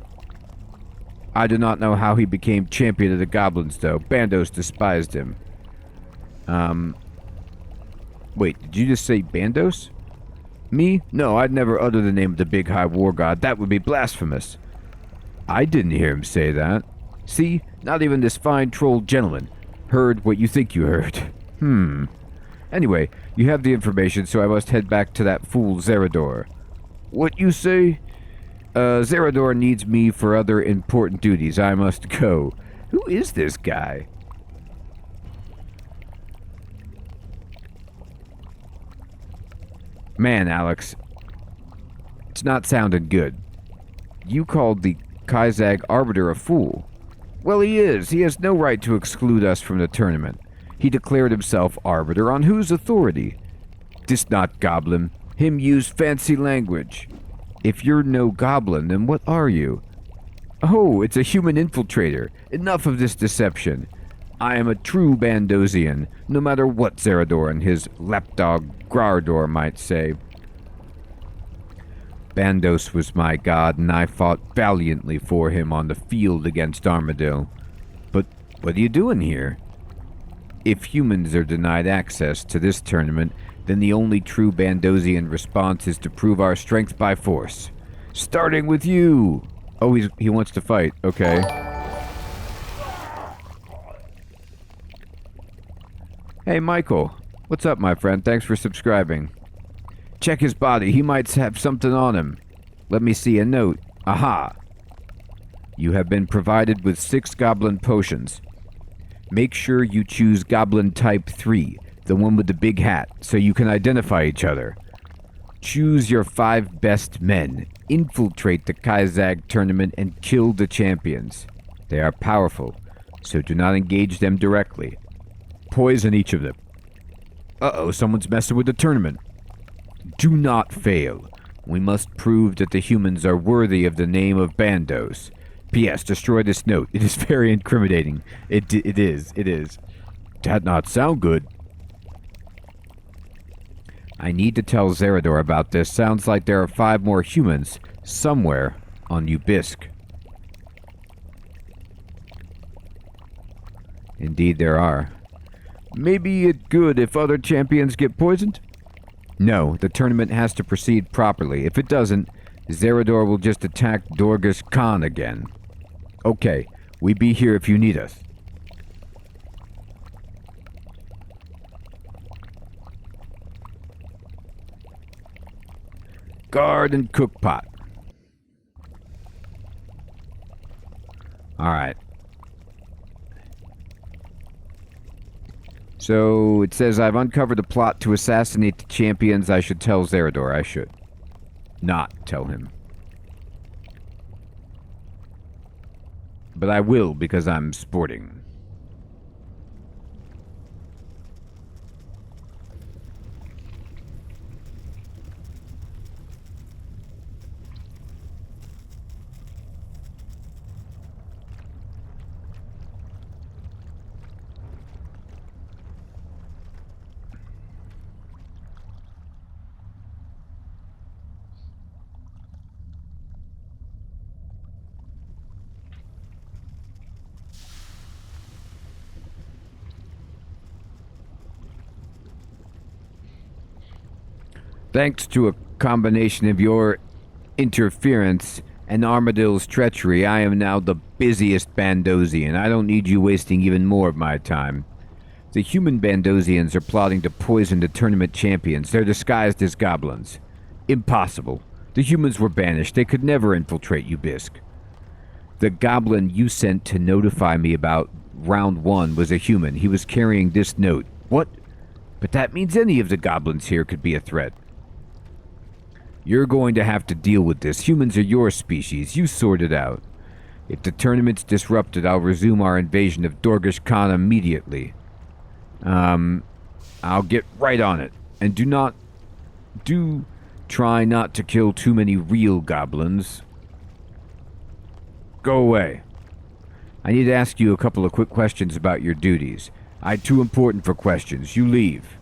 I do not know how he became champion of the goblins, though. Bandos despised him. Wait, did you just say Bandos? Me? No, I'd never utter the name of the Big High War God. That would be blasphemous. I didn't hear him say that. See? Not even this fine troll gentleman heard what you think you heard. Anyway, you have the information, so I must head back to that fool Zerador. What you say? Zerador needs me for other important duties. I must go. Who is this guy? Man, Alex, it's not sounding good. You called the Kaizag Arbiter a fool. Well, he is. He has no right to exclude us from the tournament. He declared himself Arbiter on whose authority? This not goblin. Him use fancy language. If you're no goblin, then what are you? Oh, it's a human infiltrator. Enough of this deception. I am a true Bandosian, no matter what Zerador and his lapdog Grardor might say. Bandos was my god, and I fought valiantly for him on the field against Armadillo. But what are you doing here? If humans are denied access to this tournament, then the only true Bandosian response is to prove our strength by force. Starting with you! Oh, he wants to fight. Okay. Hey, Michael. What's up, my friend? Thanks for subscribing. Check his body. He might have something on him. Let me see a note. Aha! You have been provided with 6 goblin potions. Make sure you choose Goblin Type 3, the one with the big hat, so you can identify each other. Choose your 5 best men, infiltrate the Kaizag tournament, and kill the champions. They are powerful, so do not engage them directly. Poison each of them. Uh-oh, someone's messing with the tournament. Do not fail. We must prove that the humans are worthy of the name of Bandos. P.S. Destroy this note. It is very incriminating. It is. That not sound good. I need to tell Zerador about this. Sounds like there are 5 more humans somewhere on Ubisk. Indeed there are. Maybe it's good if other champions get poisoned? No, the tournament has to proceed properly. If it doesn't, Zerador will just attack Dorgus Khan again. Okay, we be here if you need us. Guard and cook pot. Alright. So, it says I've uncovered a plot to assassinate the champions. I should tell Zerador. I should not tell him. But I will, because I'm sporting. Thanks to a combination of your interference and Armadillo's treachery, I am now the busiest Bandosian. I don't need you wasting even more of my time. The human Bandosians are plotting to poison the tournament champions. They're disguised as goblins. Impossible. The humans were banished. They could never infiltrate Ubisk. The goblin you sent to notify me about round 1 was a human. He was carrying this note. What? But that means any of the goblins here could be a threat. You're going to have to deal with this. Humans are your species. You sort it out. If the tournament's disrupted, I'll resume our invasion of Dorgish Khan immediately. I'll get right on it. And do try not to kill too many real goblins. Go away. I need to ask you a couple of quick questions about your duties. I'm too important for questions. You leave.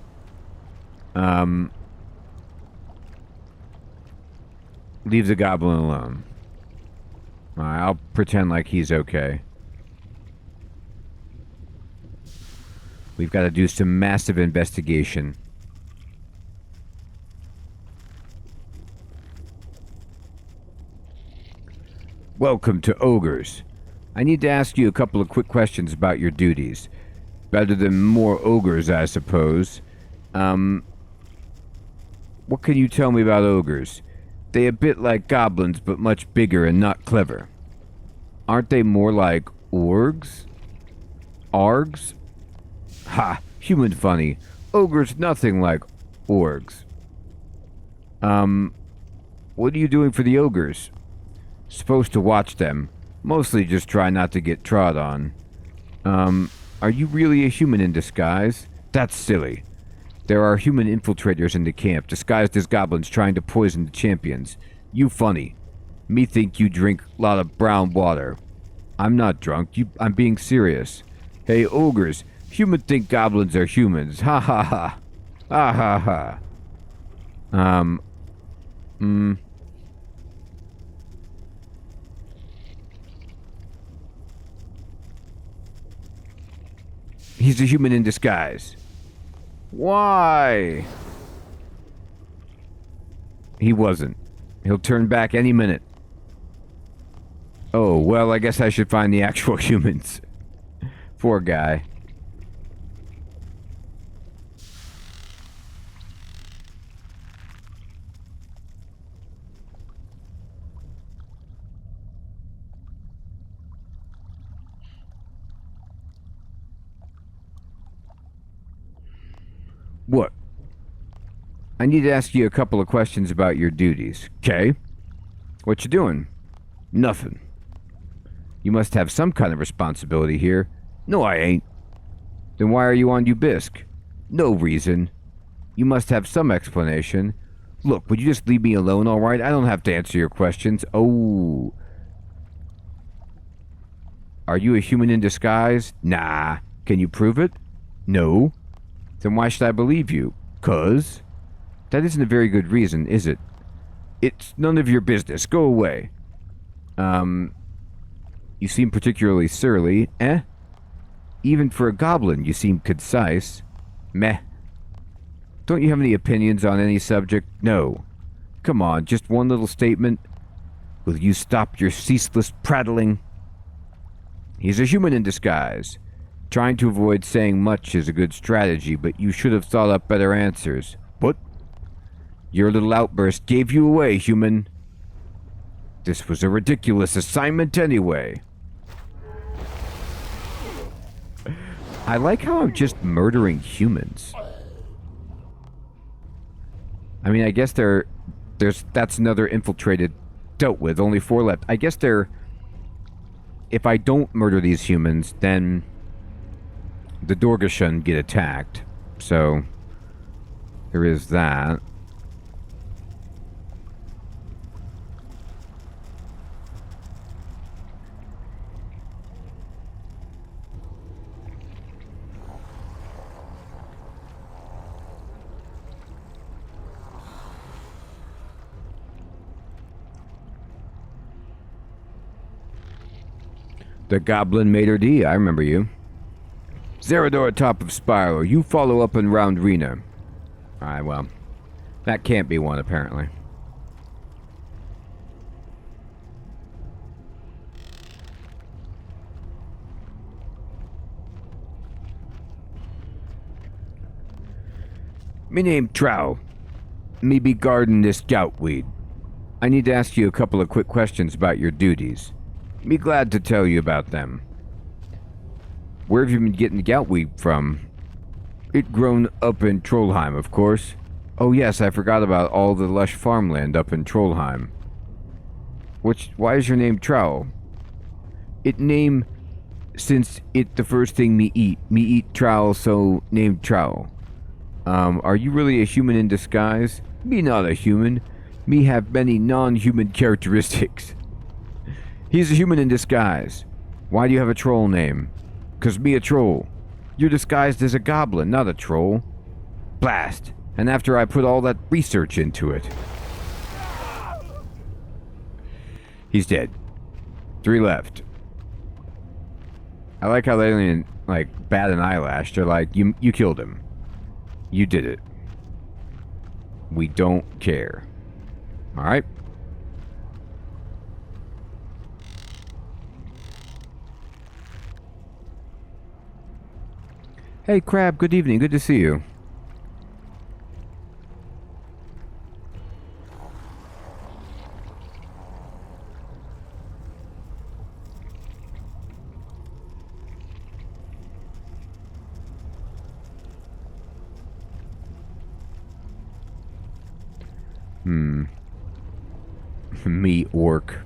Leave the goblin alone. Alright, I'll pretend like he's okay. We've got to do some massive investigation. Welcome to Ogres. I need to ask you a couple of quick questions about your duties. Better than more ogres, I suppose. What can you tell me about ogres? They a bit like goblins, but much bigger and not clever. Aren't they more like orgs? Args? Ha! Human funny. Ogres nothing like orgs. What are you doing for the ogres? Supposed to watch them. Mostly just try not to get trod on. Are you really a human in disguise? That's silly. There are human infiltrators in the camp, disguised as goblins trying to poison the champions. You funny. Me think you drink a lot of brown water. I'm not drunk. I'm being serious. Hey, ogres. Human think goblins are humans. Ha ha ha. Ha ha ha. He's a human in disguise. Why? He wasn't. He'll turn back any minute. Oh, well, I guess I should find the actual humans. Poor guy. What? I need to ask you a couple of questions about your duties. Okay? What you doing? Nothing. You must have some kind of responsibility here. No, I ain't. Then why are you on Ubisk? No reason. You must have some explanation. Look, would you just leave me alone, alright? I don't have to answer your questions. Oh. Are you a human in disguise? Nah. Can you prove it? No. Then why should I believe you? 'Cause? That isn't a very good reason, is it? It's none of your business. Go away. You seem particularly surly, eh? Even for a goblin, you seem concise. Meh. Don't you have any opinions on any subject? No. Come on, just one little statement. Will you stop your ceaseless prattling? He's a human in disguise. Trying to avoid saying much is a good strategy, but you should have thought up better answers. What? Your little outburst gave you away, human. This was a ridiculous assignment anyway. I like how I'm just murdering humans. I mean, I guess that's another infiltrated dealt with. Only 4 left. I guess if I don't murder these humans, then the Dorgashun get attacked. So there is that. The Goblin Mater D, I remember you. Zerador top of Spiral, you follow up in Round Rena. Alright, well, that can't be one, apparently. Me name Trow. Me be guarding this goutweed. I need to ask you a couple of quick questions about your duties. Be glad to tell you about them. Where have you been getting the goutweed from? It grown up in Trollheim, of course. Oh yes, I forgot about all the lush farmland up in Trollheim. Why is your name Trow? It name since it the first thing me eat. Me eat Trow, so named Trow. Are you really a human in disguise? Me not a human. Me have many non-human characteristics. He's a human in disguise. Why do you have a troll name? 'Cause me a troll. You're disguised as a goblin, not a troll. Blast. And after I put all that research into it. He's dead. 3 left. I like how they don't even, bat an eyelash. They're like, you killed him. You did it. We don't care. Alright. Hey, Crab, good evening. Good to see you. Me, orc.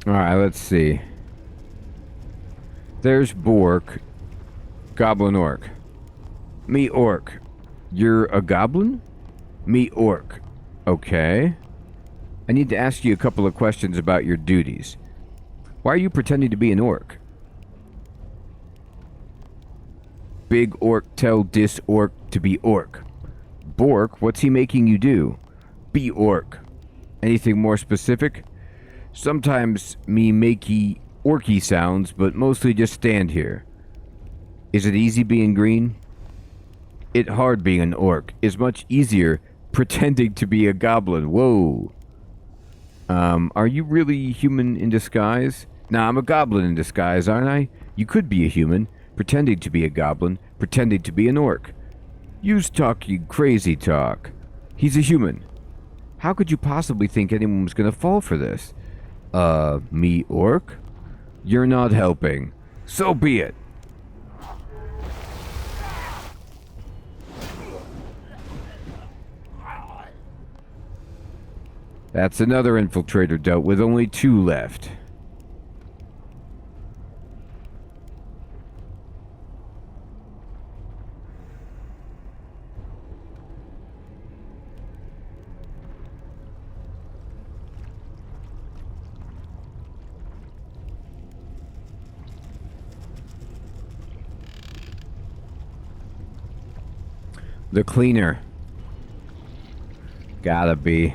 Alright, let's see. There's Bork. Goblin orc. Me orc. You're a goblin? Me orc. Okay. I need to ask you a couple of questions about your duties. Why are you pretending to be an orc? Big orc tell dis orc to be orc. Bork, what's he making you do? Be orc. Anything more specific? Sometimes me makey orky sounds, but mostly just stand here. Is it easy being green? It hard being an orc. Is much easier pretending to be a goblin. Whoa. Are you really human in disguise? Nah, I'm a goblin in disguise, aren't I? You could be a human, pretending to be a goblin, pretending to be an orc. You's talking crazy talk. He's a human. How could you possibly think anyone was gonna fall for this? Me orc? You're not helping. So be it. That's another infiltrator dealt with, only 2 left. The cleaner. Gotta be.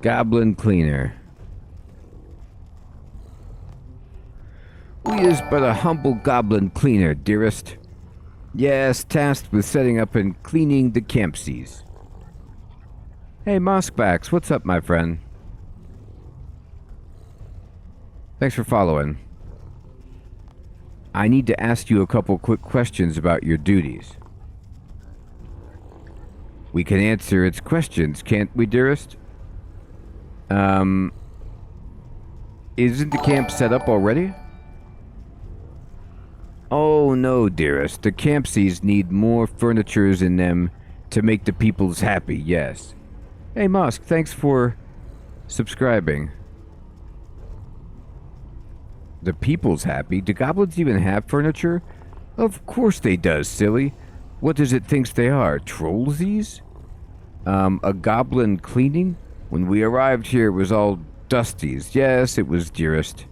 Goblin cleaner. We is but a humble goblin cleaner, dearest. Yes, tasked with setting up and cleaning the campsies. Hey, Moskbacks, what's up, my friend? Thanks for following. I need to ask you a couple quick questions about your duties. We can answer its questions, can't we, dearest? Isn't the camp set up already? Oh no, dearest. The campsies need more furnitures in them to make the peoples happy, yes. Hey, Musk, thanks for subscribing. The people's happy? Do goblins even have furniture? Of course they does, silly. What does it thinks they are, trollsies? A goblin cleaning? When we arrived here, it was all dusties. Yes, it was, dearest.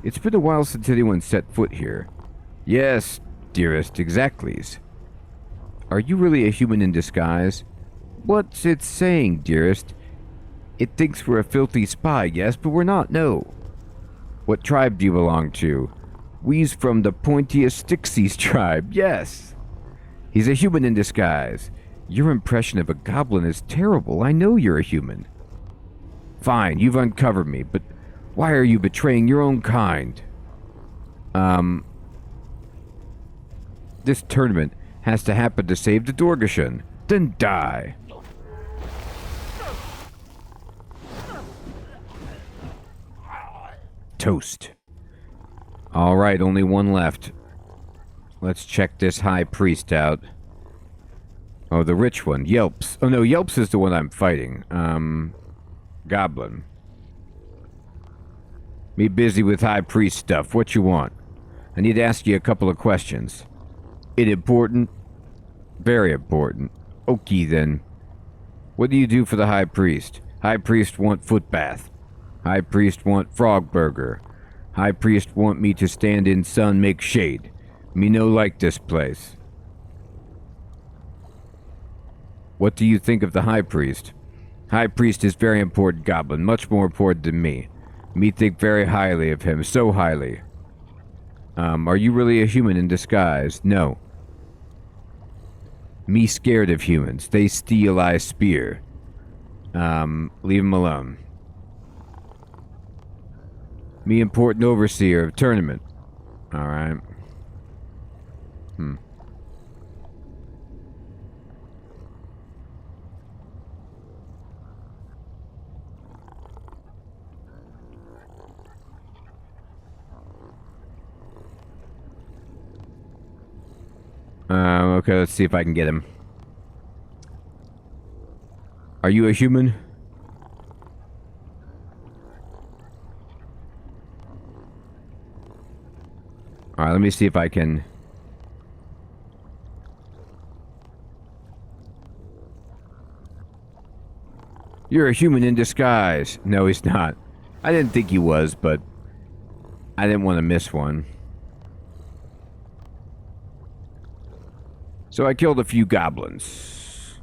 It's been a while since anyone set foot here. Yes, dearest, exactlies. Are you really a human in disguise? What's it saying, dearest? It thinks we're a filthy spy, yes, but we're not, no. What tribe do you belong to? We's from the pointiest Stixies tribe, yes. He's a human in disguise. Your impression of a goblin is terrible. I know you're a human. Fine, you've uncovered me, but why are you betraying your own kind? This tournament has to happen to save the Dorgashan. Then die. Toast. Alright, only one left. Let's check this high priest out. Oh, the rich one. Yelps. Oh no, Yelps is the one I'm fighting. Goblin. Me busy with high priest stuff. What you want? I need to ask you a couple of questions. It important? Very important. Okay then. What do you do for the high priest? High priest want foot bath. High priest want frog burger. High priest want me to stand in sun make shade. Me no like this place. What do you think of the high priest? High priest is very important goblin, much more important than me. Me think very highly of him, so highly. Are you really a human in disguise? No. Me scared of humans. They steal I spear. Leave him alone. Me important overseer of tournament. Alright. Okay, let's see if I can get him. Are you a human? Alright, let me see if I can... You're a human in disguise. No, he's not. I didn't think he was, but I didn't want to miss one. So I killed a few goblins.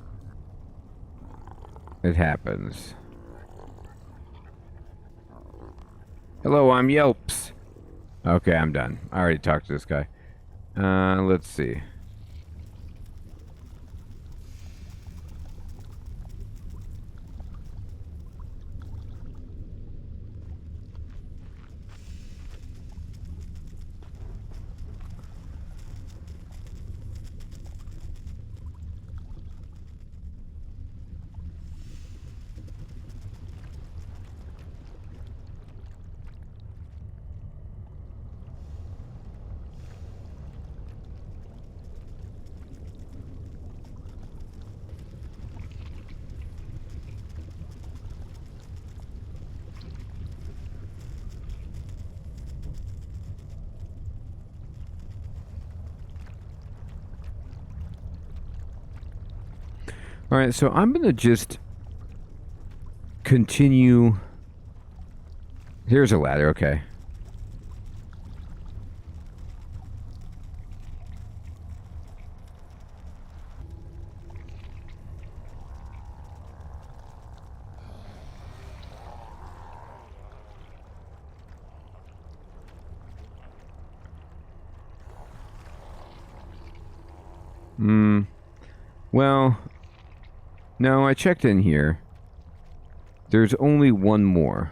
It happens. Hello, I'm Yelps. Okay, I'm done. I already talked to this guy. Let's see. Alright, so I'm gonna just continue. Here's a ladder, okay. Well, no, I checked in here. There's only one more.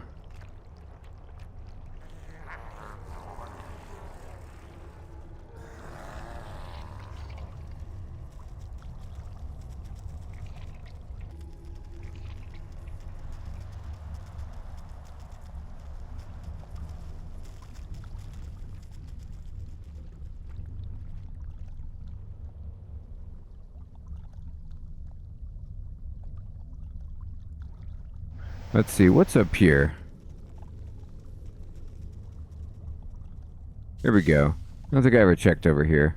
Let's see, what's up here? Here we go. I don't think I ever checked over here.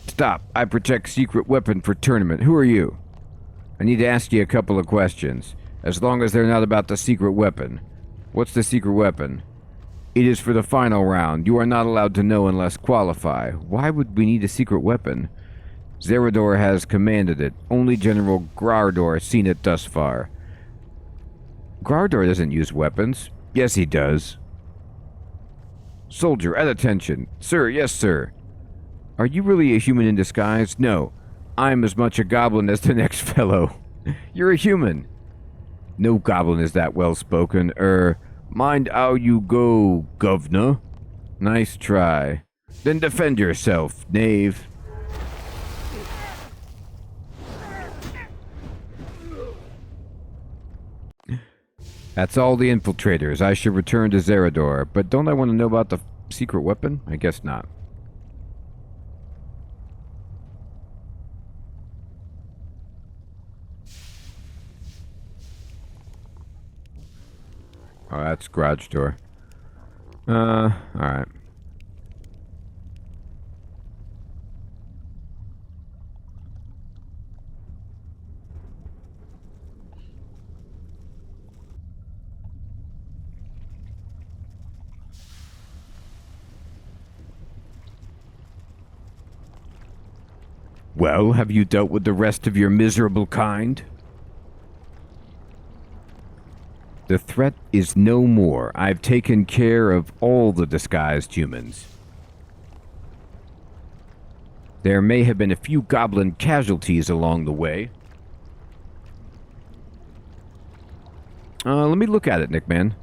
Stop. I protect secret weapon for tournament. Who are you? I need to ask you a couple of questions. As long as they're not about the secret weapon. What's the secret weapon? It is for the final round. You are not allowed to know unless qualify. Why would we need a secret weapon? Zerador has commanded it. Only General Grardor has seen it thus far. Grardor doesn't use weapons. Yes, he does. Soldier, at attention. Sir, yes, sir. Are you really a human in disguise? No. I'm as much a goblin as the next fellow. You're a human. No goblin is that well-spoken. Mind how you go, governor. Nice try. Then defend yourself, knave. That's all the infiltrators. I should return to Zerador. But don't I want to know about the secret weapon? I guess not. Oh, that's garage door. Alright. Well, have you dealt with the rest of your miserable kind? The threat is no more. I've taken care of all the disguised humans. There may have been a few goblin casualties along the way. Let me look at it, Nickman.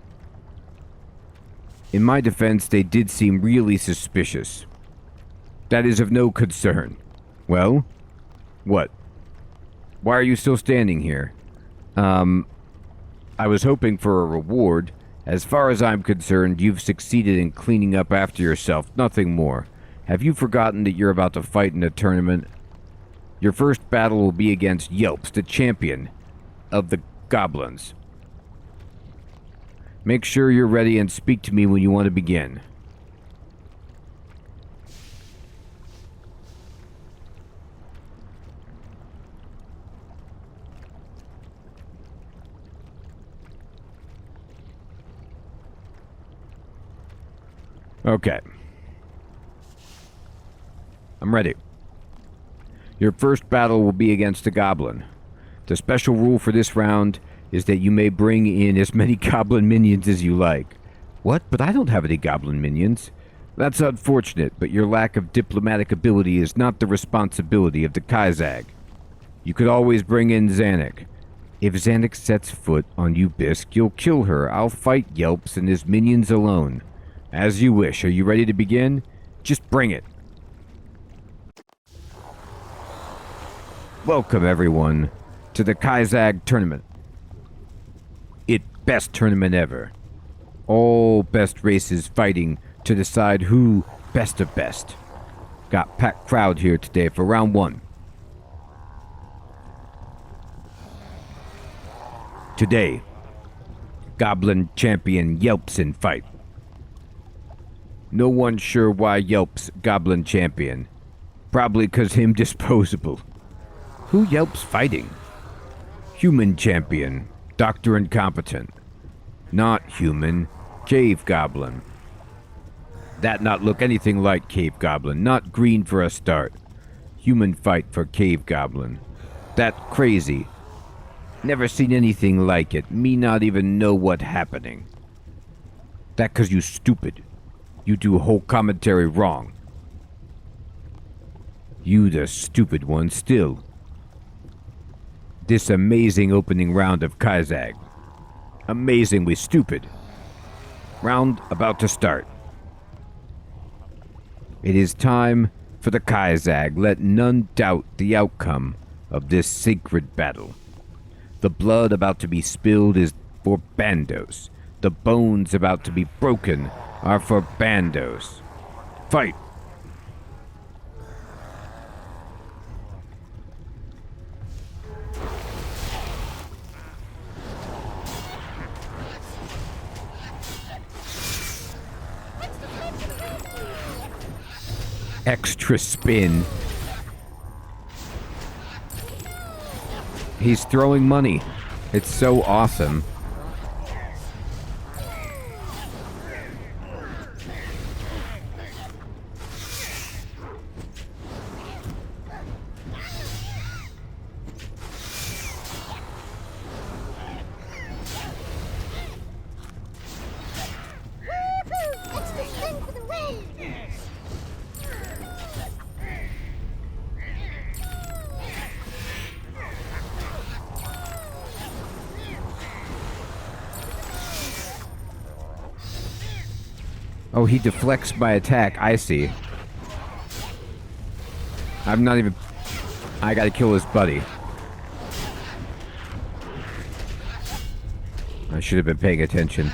In my defense, they did seem really suspicious. That is of no concern. Well? What? Why are you still standing here? I was hoping for a reward. As far as I'm concerned, you've succeeded in cleaning up after yourself, nothing more. Have you forgotten that you're about to fight in a tournament? Your first battle will be against Yelps, the champion of the goblins. Make sure you're ready and speak to me when you want to begin. Okay. I'm ready. Your first battle will be against a goblin. The special rule for this round is that you may bring in as many goblin minions as you like. What? But I don't have any goblin minions. That's unfortunate, but your lack of diplomatic ability is not the responsibility of the Kaizag. You could always bring in Zanuck. If Zanuck sets foot on you, Bisk, you'll kill her. I'll fight Yelps and his minions alone. As you wish. Are you ready to begin? Just bring it. Welcome, everyone, to the Kaizag tournament. It best tournament ever. All best races fighting to decide who best of best. Got packed crowd here today for round 1. Today, Goblin Champion Yelps in fight. No one sure why Yelps Goblin Champion. Probably 'cause him disposable. Who Yelps fighting? Human Champion, Dr. Incompetent. Not human, Cave Goblin. That not look anything like Cave Goblin, not green for a start. Human fight for Cave Goblin. That crazy. Never seen anything like it, me not even know what happening. That 'cause you stupid. You do whole commentary wrong. You the stupid one still. This amazing opening round of Kaizag. Amazingly stupid. Round about to start. It is time for the Kaizag. Let none doubt the outcome of this sacred battle. The blood about to be spilled is for Bandos. The bones about to be broken are for Bandos. Fight! Extra spin. He's throwing money. It's so awesome. Oh, he deflects my attack. I see. I'm not even... I gotta kill his buddy. I should have been paying attention.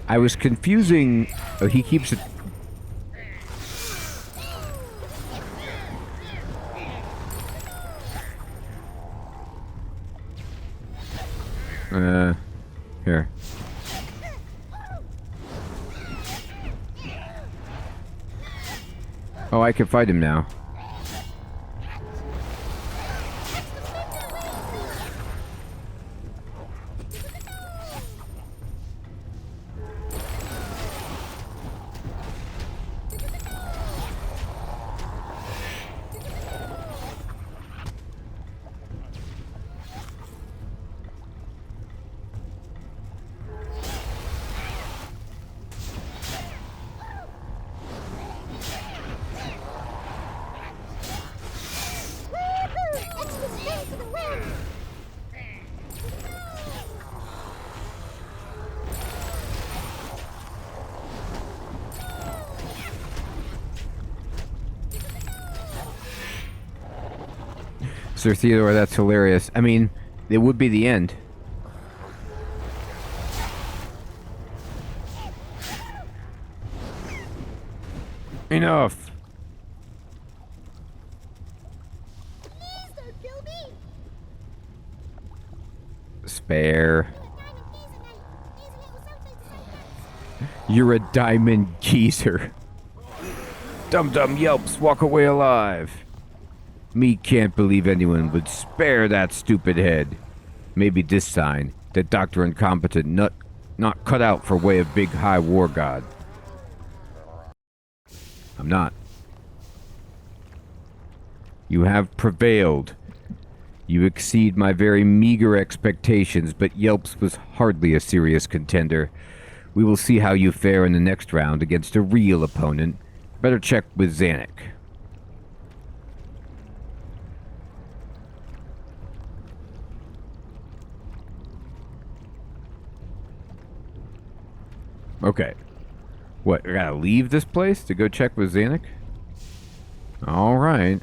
I was confusing... Oh, he keeps it... Here. Oh, I can fight him now. Sir Theodore, that's hilarious. I mean, it would be the end. Enough! Please don't kill me! Spare. You're a diamond geezer. Dum-dum yelps, walk away alive. Me can't believe anyone would spare that stupid head. Maybe this sign, that Dr. Incompetent not cut out for way of big high war god. I'm not. You have prevailed. You exceed my very meager expectations, but Yelps was hardly a serious contender. We will see how you fare in the next round against a real opponent. Better check with Zanuck. Okay. What, I gotta leave this place to go check with Zanuck? Alright.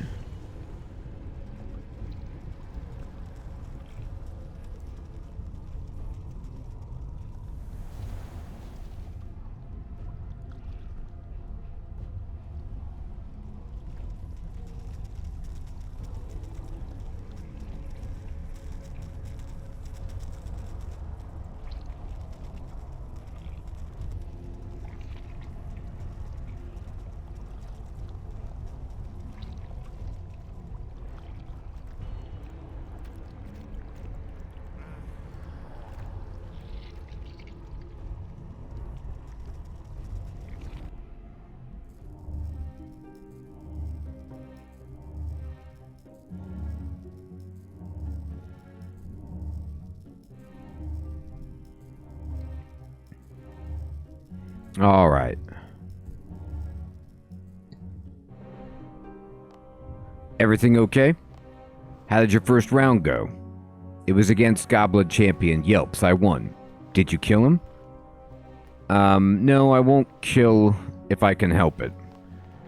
All right. Everything okay? How did your first round go? It was against Goblin Champion Yelps. I won. Did you kill him? No, I won't kill if I can help it.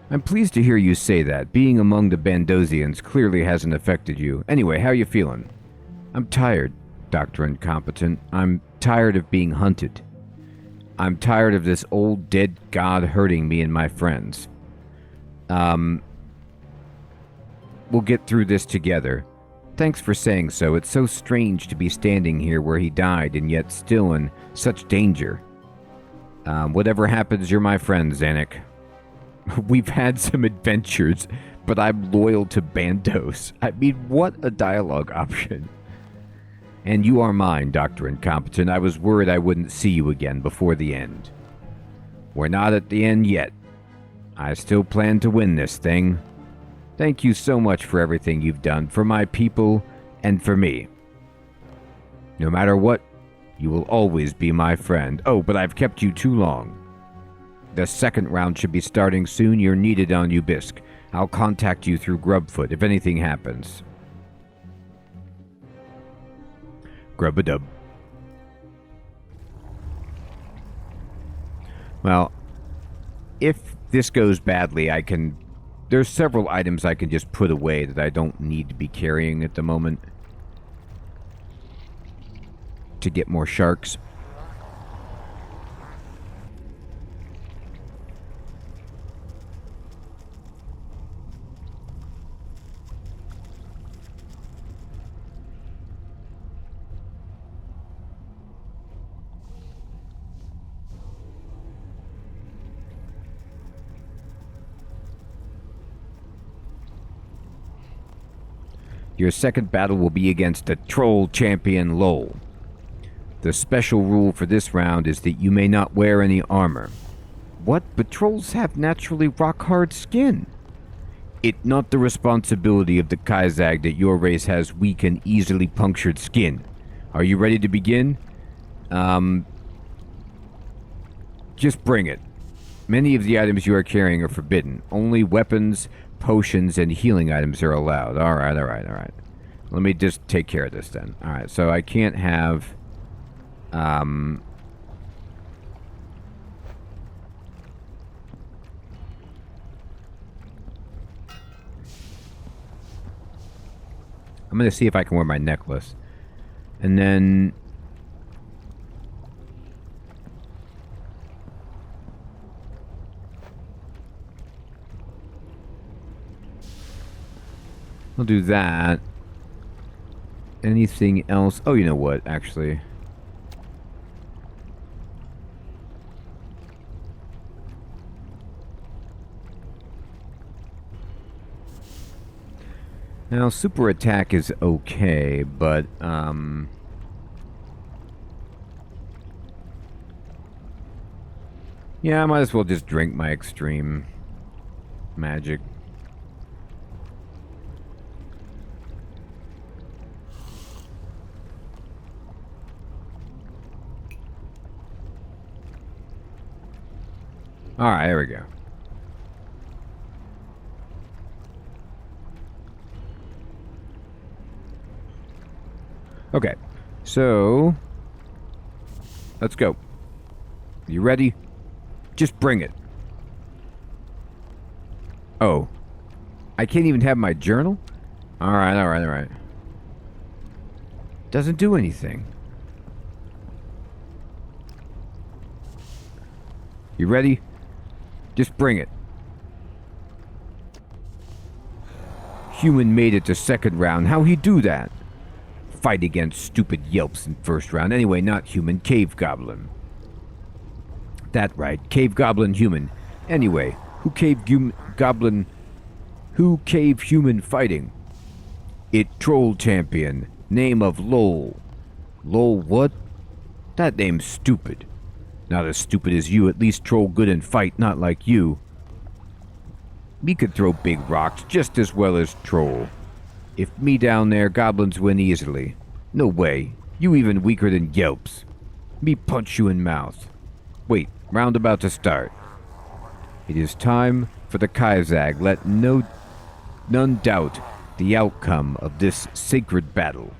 I'm pleased to hear you say that. Being among the Bandosians clearly hasn't affected you. Anyway, how you feeling? I'm tired, Dr. Incompetent. I'm tired of being hunted. I'm tired of this old dead god hurting me and my friends. We'll get through this together. Thanks for saying so. It's so strange to be standing here where he died and yet still in such danger. Whatever happens, you're my friend, Zanuck. We've had some adventures, but I'm loyal to Bandos. I mean, what a dialogue option. And you are mine, Dr. Incompetent. I was worried I wouldn't see you again before the end. We're not at the end yet. I still plan to win this thing. Thank you so much for everything you've done for my people and for me. No matter what, you will always be my friend. Oh, but I've kept you too long. The second round should be starting soon. You're needed on Ubisk. I'll contact you through Grubfoot if anything happens. Grub-a-dub. Well, if this goes badly, I can... There's several items I can just put away that I don't need to be carrying at the moment to get more sharks. Your second battle will be against the Troll Champion Lowell. The special rule for this round is that you may not wear any armor. What? But trolls have naturally rock-hard skin. It's not the responsibility of the Kaizag that your race has weak and easily punctured skin. Are you ready to begin? Just bring it. Many of the items you are carrying are forbidden. Only weapons, potions, and healing items are allowed. Alright. Let me just take care of this then. Alright, so I can't have... I'm gonna see if I can wear my necklace. And then... I'll do that. anything else? Oh, you know what, actually. Now, super attack is okay, but, yeah, I might as well just drink my extreme magic. Alright, there we go. Okay, so let's go. You ready? Just bring it. Oh, I can't even have my journal? Alright. Doesn't do anything. You ready? Just bring it. Human made it to second round. How he do that? Fight against stupid yelps in first round. Anyway, not human, cave goblin. That right, cave goblin human. Anyway, who cave goblin? Who cave human fighting? It troll champion. Name of Lol. Lol what? That name's stupid. Not as stupid as you, at least troll good and fight, not like you. Me could throw big rocks just as well as troll. If me down there, goblins win easily. No way. You even weaker than yelps. Me punch you in mouth. Wait, round about to start. It is time for the Kaizag. Let none doubt the outcome of this sacred battle.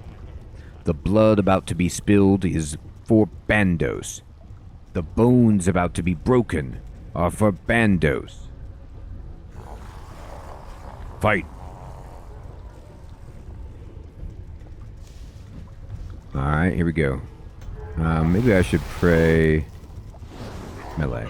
The blood about to be spilled is for Bandos. The bones about to be broken are for Bandos. Fight. Alright, here we go. Maybe I should pray melee.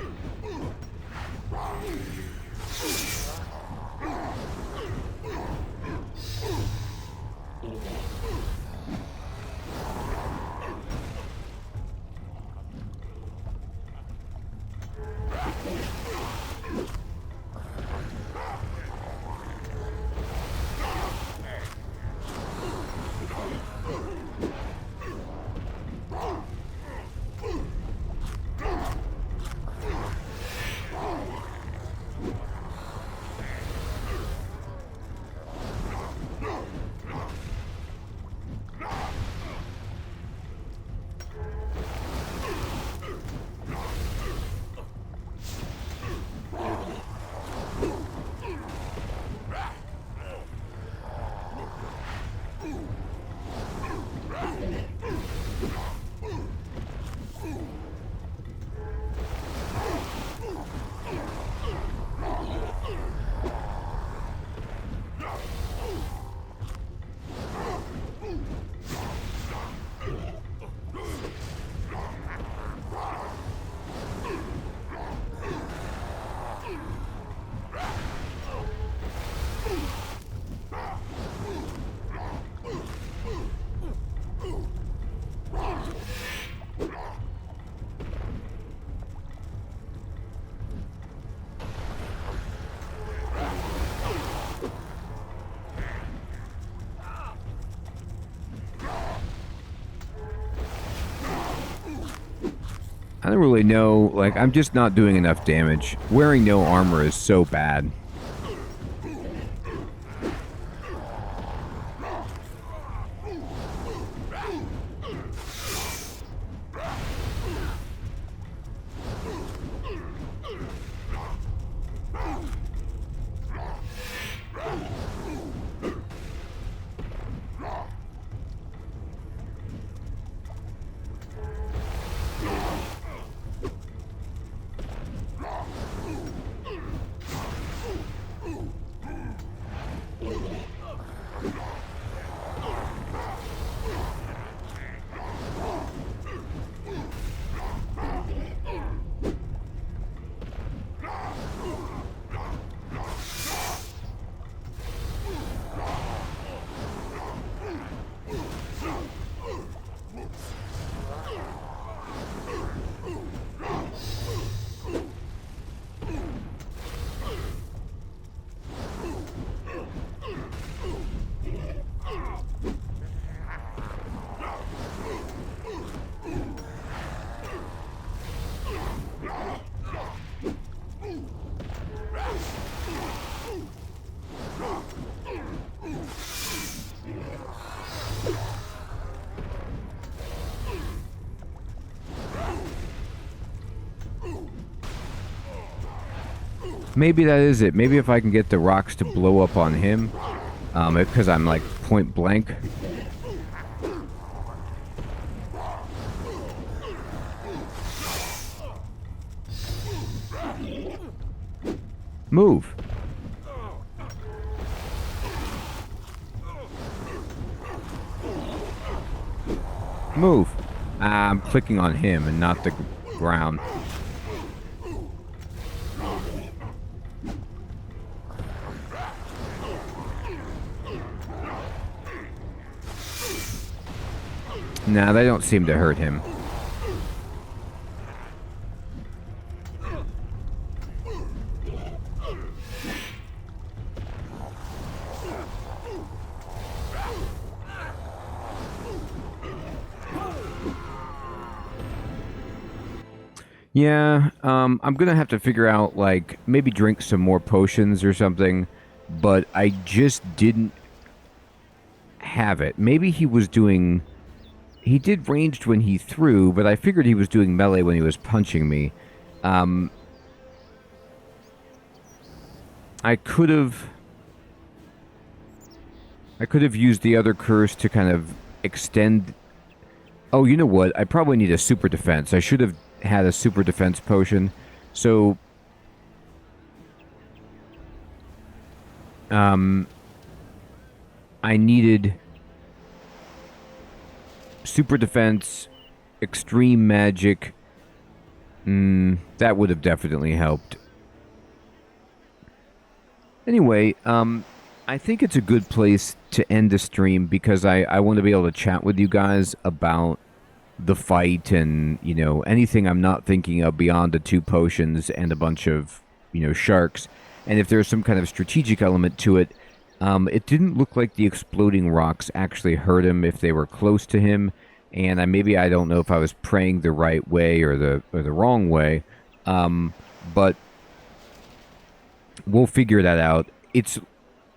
I don't really know, like, I'm just not doing enough damage. Wearing no armor is so bad. Maybe that is it. Maybe if I can get the rocks to blow up on him, because I'm like point blank. Move. Move. I'm clicking on him and not the ground. Nah, they don't seem to hurt him. Yeah, I'm gonna have to figure out, like, maybe drink some more potions or something, but I just didn't have it. Maybe he was doing... He did ranged when he threw, but I figured he was doing melee when he was punching me. I could have used the other curse to kind of extend... Oh, you know what? I probably need a super defense. I should have had a super defense potion. So... I needed... super defense, extreme magic. That would have definitely helped. Anyway, I think it's a good place to end the stream because I want to be able to chat with you guys about the fight and, you know, anything I'm not thinking of beyond the 2 potions and a bunch of, you know, sharks. And if there's some kind of strategic element to it, it didn't look like the exploding rocks actually hurt him if they were close to him. And maybe I don't know if I was praying the right way or the wrong way, but we'll figure that out.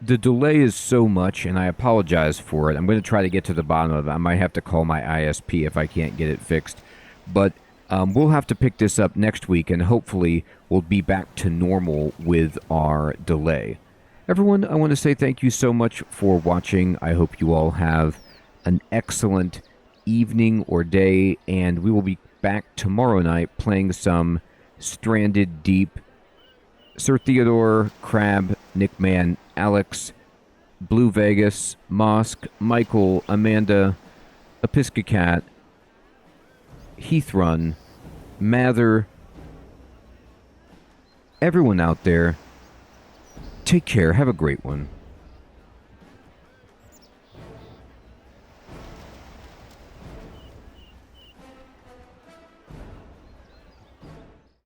The delay is so much, and I apologize for it. I'm going to try to get to the bottom of it. I might have to call my ISP if I can't get it fixed, but we'll have to pick this up next week, and hopefully we'll be back to normal with our delay. Everyone, I want to say thank you so much for watching. I hope you all have an excellent evening or day, and we will be back tomorrow night playing some Stranded Deep. Sir Theodore, Crab, Nickman, Alex, Blue Vegas, Mosk, Michael, Amanda, Episcocat, Heathrun, Mather, everyone out there, take care, have a great one.